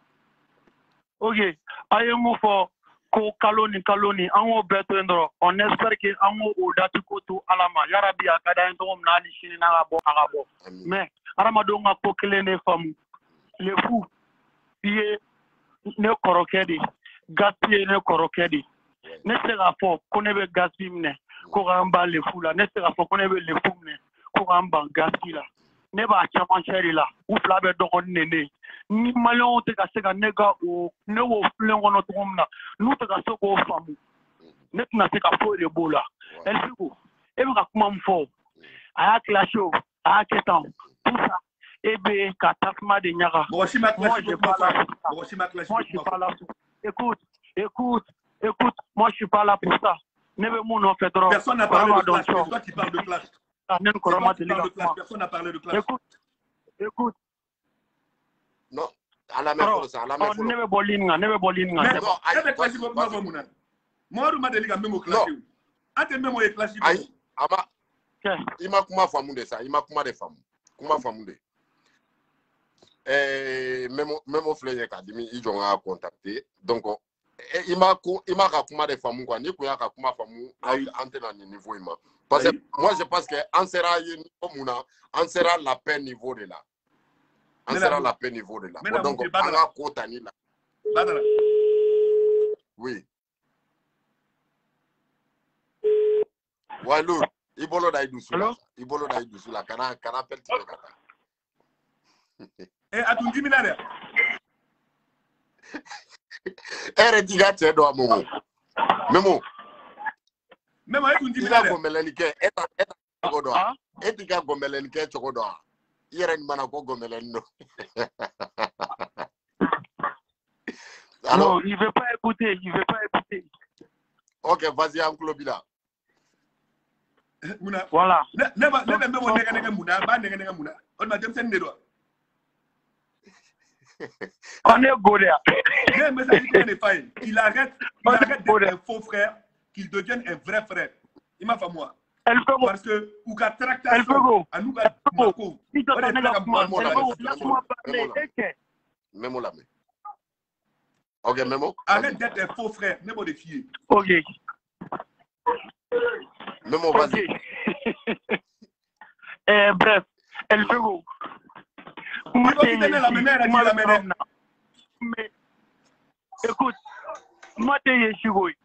OK ayemo fo ko kaloni anwo beto ndoro on espère que anwo o dati ko to alama yarabi akada en to na ni shini na agabo mais aramado nga ko kelene fam les fous pied ne korokedi gaspiller ne korokedi ne sera fo konebe gaspimne ko gamba le fula ne sera fo konebe le fumne ko gamba gaspila ne ba chama cherila ou flabe do nene ni malon te ka sega nega o ne wo flen wono tomna nu te ka soko famu ne tna te ka fo de bola el figo e ba kuma mfo aya clasho aya ketan tout ça ebe katasma de nyaga moi je suis pas là écoute moi je suis pas là pour ça nebe mon en fait trop personne n'a parlé de clash c'est toi qui parles de clash personne n'a parlé de clash écoute non à la même chose nebe bolinga nebe clash ko mo muna modu madeliga memo clash ate memo e clash ay ama ima kuma famunde ça ima kuma de femme kuma famunde même au flyer academy ils ont contacté donc ima ka kuma de famu quoi, ni ko ya ka kuma famu antena ni niveau ima. Parce que moi je pense que on sera on sera la paix niveau de là. On sera la paix niveau de là. Donc on a quota ni là. Oui. Walou, ibolo da idusu la. Ibolo da idusu la. Kana pelti de kata. Atundi minare. Ere diga chedo amu. Memo atundi minare. Ila gomelenike eta chogodo. Etika gomelenike chogodo. Yere ni mana ko gomeleno. Non, il veut pas écouter, Ok, vas-y, Uncle Bila. Voilà. On est Goria. Il arrête d'être un faux frère, qu'il devienne un vrai frère. Il m'a fait moi. Parce que ou ka tractation à nous Memo la main. Ok, Memo. Arrête d'être un faux frère, Memo de filles. Ok. Memo, vas-y. Bref, elle fait beau. Écoute, moi t'es chigoy.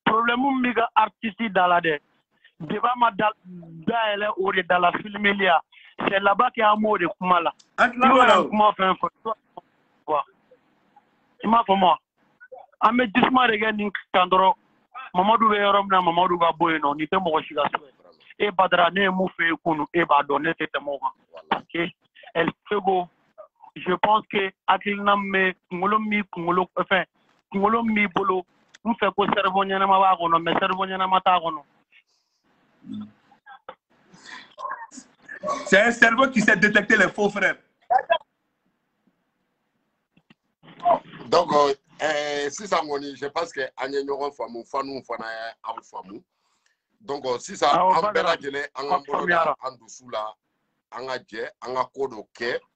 Problème méga artiste dans la dé. Débat ma dans la filmelia. C'est là-bas qu'il y a un mot de Kumala. Il m'a fait moi. A me disma regarding Kandro. Mamadou Veromna, Mamadou Gaboino, ni te mo shiga soué. Et Badra ne mou fait kunu, et Badone, c'est un moment. Ok. Elle fait beau. Je pense que Akilnam me Kungolomi, enfin, Kungolomi Bolo, nous fait que Servonia Mavagono, mais Servonia Matagono. C'est un cerveau qui sait détecter les faux frères. Donc, si ça moni, je pense que Agnenon Famou, Fanou, Fana, Alfamou. Donc, si ça, en bella gelé, en amboloda, en dessous là, en adje, en accord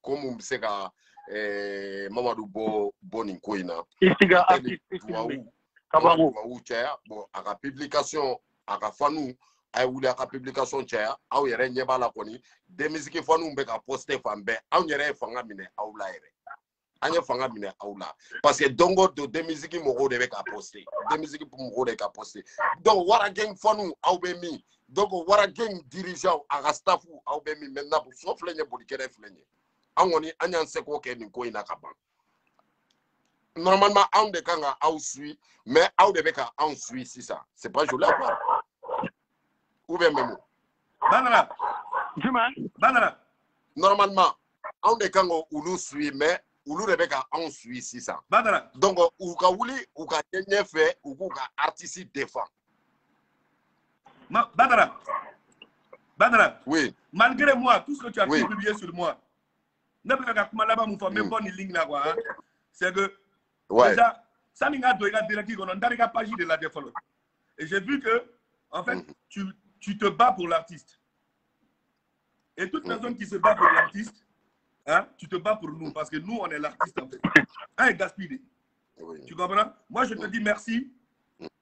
comme on sait que Mamadou Boninkoina. Istiga, Kabaru, bon, à la publication, à la Fanou, à la publication, à yere nyebala koni, des musiques Fanou mbeka poster fambe, à yere fanga mine, à oulaire. Anya fanga mine aula parce que dongo de des musiques moko de ka poster des musiques pour moko de ka poster donc wara gang fanu au be mi donc wara gang dirigeant a staffu au be mi maintenant pour so flenye bodi kere flenye angoni anya seko ke ni ko ina kaba normalement on de kanga au suit mais au de beka on suit si ça c'est pas joli à voir ou bien même banana normalement on de kanga ulu suit mais Oulu Rebecca en Suisse, c'est ça. Donc, ou ka wuli, ou ka tenye fait, ou ka artiste défend. Badara. Oui. Malgré moi, tout ce que tu as publié sur moi, ne peux pas là-bas me faire même pas une ligne là-bas. C'est que, déjà, ça n'a pas de page de la défense. Et j'ai vu que, en fait, tu te bats pour l'artiste. Et toute personne qui se bat pour l'artiste, hein, tu te bats pour nous, parce que nous, on est l'artiste en fait. Hein, gaspillé. Oui. Tu comprends? Moi, je te dis merci.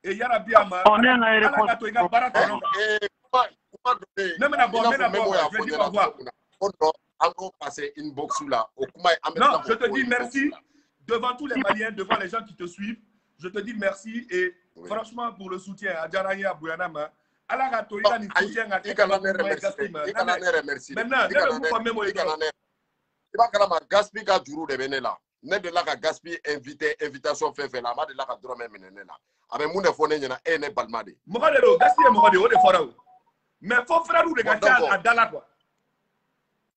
Et Yarabi Ama. On est un aéroport. Je vais dire au revoir. Non, je te dis merci devant tous les Maliens, devant les gens qui te suivent. Je te dis merci et franchement pour le soutien à Djarani à Bouyanama. Alors, tu as un soutien à maintenant, il va quand même gaspiller ka juru de benela ne de la ka gaspiller invitation fait là ma de la ka drôme menene là avec moun de fone nyana e ne balmade mo ka de gaspiller mo de o de fora mais faut frère ou de ka à dala quoi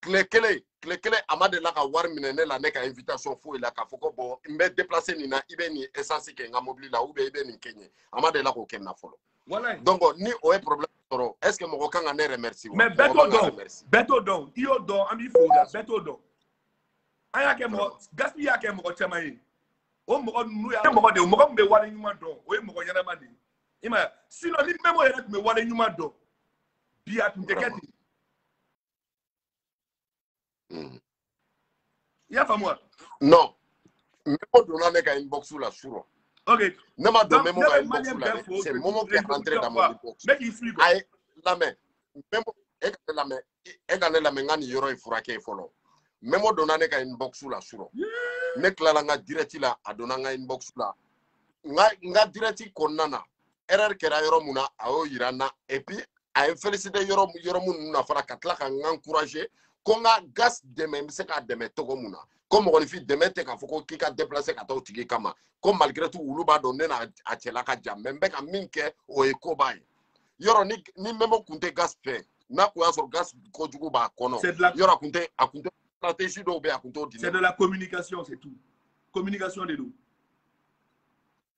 clé amade la ka war menene là ne ka invitation fo la ka foko bon mbe déplacer ni na ibe ni essence ke nga mobile là ou be ibe ni kenye amade la ko kenna folo voilà donc ni o est problème est-ce que mo ka nga ne remercie mais beto don io don ami fo da beto don aya ke mo gaspiller ke mo chamaye o mo nu ya mo de mo mbe wale nyuma do o mo yana mande ima sino ni memo ya me wale nyuma do bia tunteketi ya fa moi non memo do na ka inbox la suro Ok. Ne m'a donné mon inbox. C'est Momo qui est rentré dans mon inbox. Mais il suit. Aïe, la main. Même la main, ngani yoro e furake follow. Memo donane ka inbox la suro. Ne klala nga direct la adona nga inbox la. Nga direct konnana. Erreur kera yoro muna ao yirana et puis a félicité yoro muna fara katla ka encourager ko nga gas deme mse ka deme togo muna. Comme on fait demain te ka foko ki ka déplacer ka taw tigi kama. Comme malgré tout ulu ba donne na atela ka jam membe ka minke o e ko bay. Yoro ni memo kunte gas pe. Na ko yaso gas ko jugu ba kono. Yoro kunte akunte stratégie do be akunto dine. C'est de la communication, c'est tout. Communication de nous.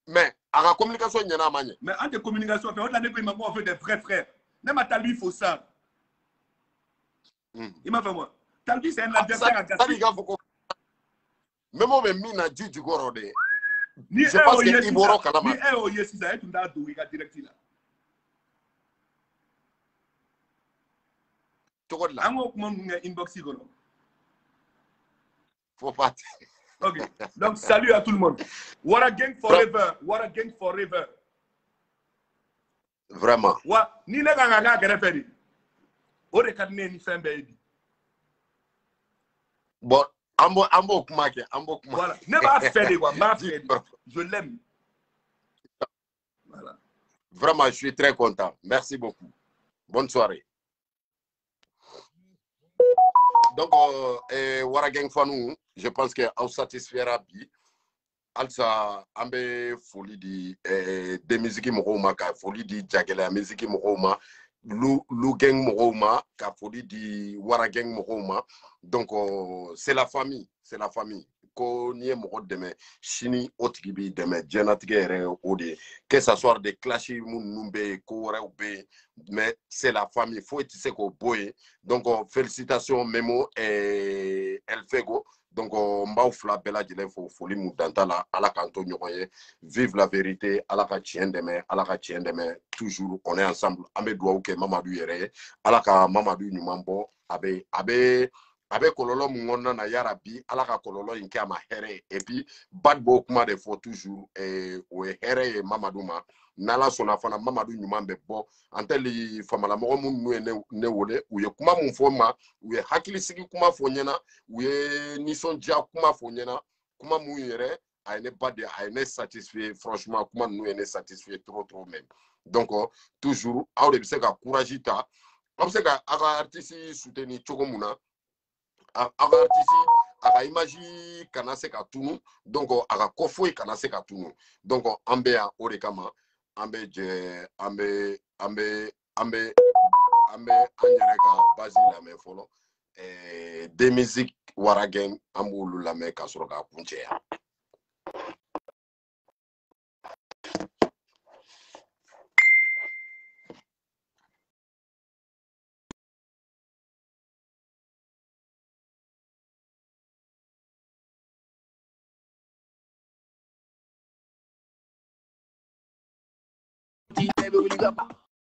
Mais à la communication il y en a manière. Mais entre communication, on a fait des vrais frères. Même à Talbi, il faut ça. Il m'a fait moi. Talbi, c'est un adversaire à Gassi. Même moi, mina dit du gorode. Je pense que Iboro Kalama. Ni un oye si ça est un dado, il a direct là. Tu vois là. Amo comment inbox igono. Faut pas. Ok. Donc salut à tout le monde. What a gang forever. What a gang forever. Vraiment. Wa ni ne ga ga ga referi. O de kadne ni fembe di. Bon, ambo kumake. Voilà. Ne va faire quoi, m'a fait. Je l'aime. Voilà. Vraiment, je suis très content. Merci beaucoup. Bonne soirée. Donc, Warageng Fanou, je pense que on satisfera bien. Also, ambe folie de musique moroma, ka folie di jagela musique moroma, lu gang moroma, ka folie di Warageng moroma. Donc, c'est la famille, c'est la famille. Ko niye moko deme chini otigibi deme jenatigere ode que ça soit des clashs munumbe ko be mais c'est la famille faut tu sais ko boy donc félicitations Memo et Elfego donc mbaw fla bela jele fo foli mu dantala ala kanto nyoye vive la vérité ala ka chien deme toujours on est ensemble ambe doa ke Mamadou yere ala ka Mamadou nyumambo abe kololo mungona na yarabi ala ka kololo inke ama here et puis bad bo kuma de fo toujours o here Mamadou ma nala sona fana Mamadou nyuma be bo anteli famala mo mu ne wole u ye kuma mun fo ma u ye hakili sigi kuma fo nyena u ye nisondia kuma fo nyena kuma mu yere a ne pas de a ne satisfait franchement kuma nu ne satisfait trop même donc toujours a de se ka courage ta on se ka aga artiste soutenir chogomuna aga artiste aga image kana se ka tunu donc aga kofo kana se ka tunu donc ambe a orekama ambe anyere ka base la me folo de musique Warageng ambulu la me ka soro ka kunche ya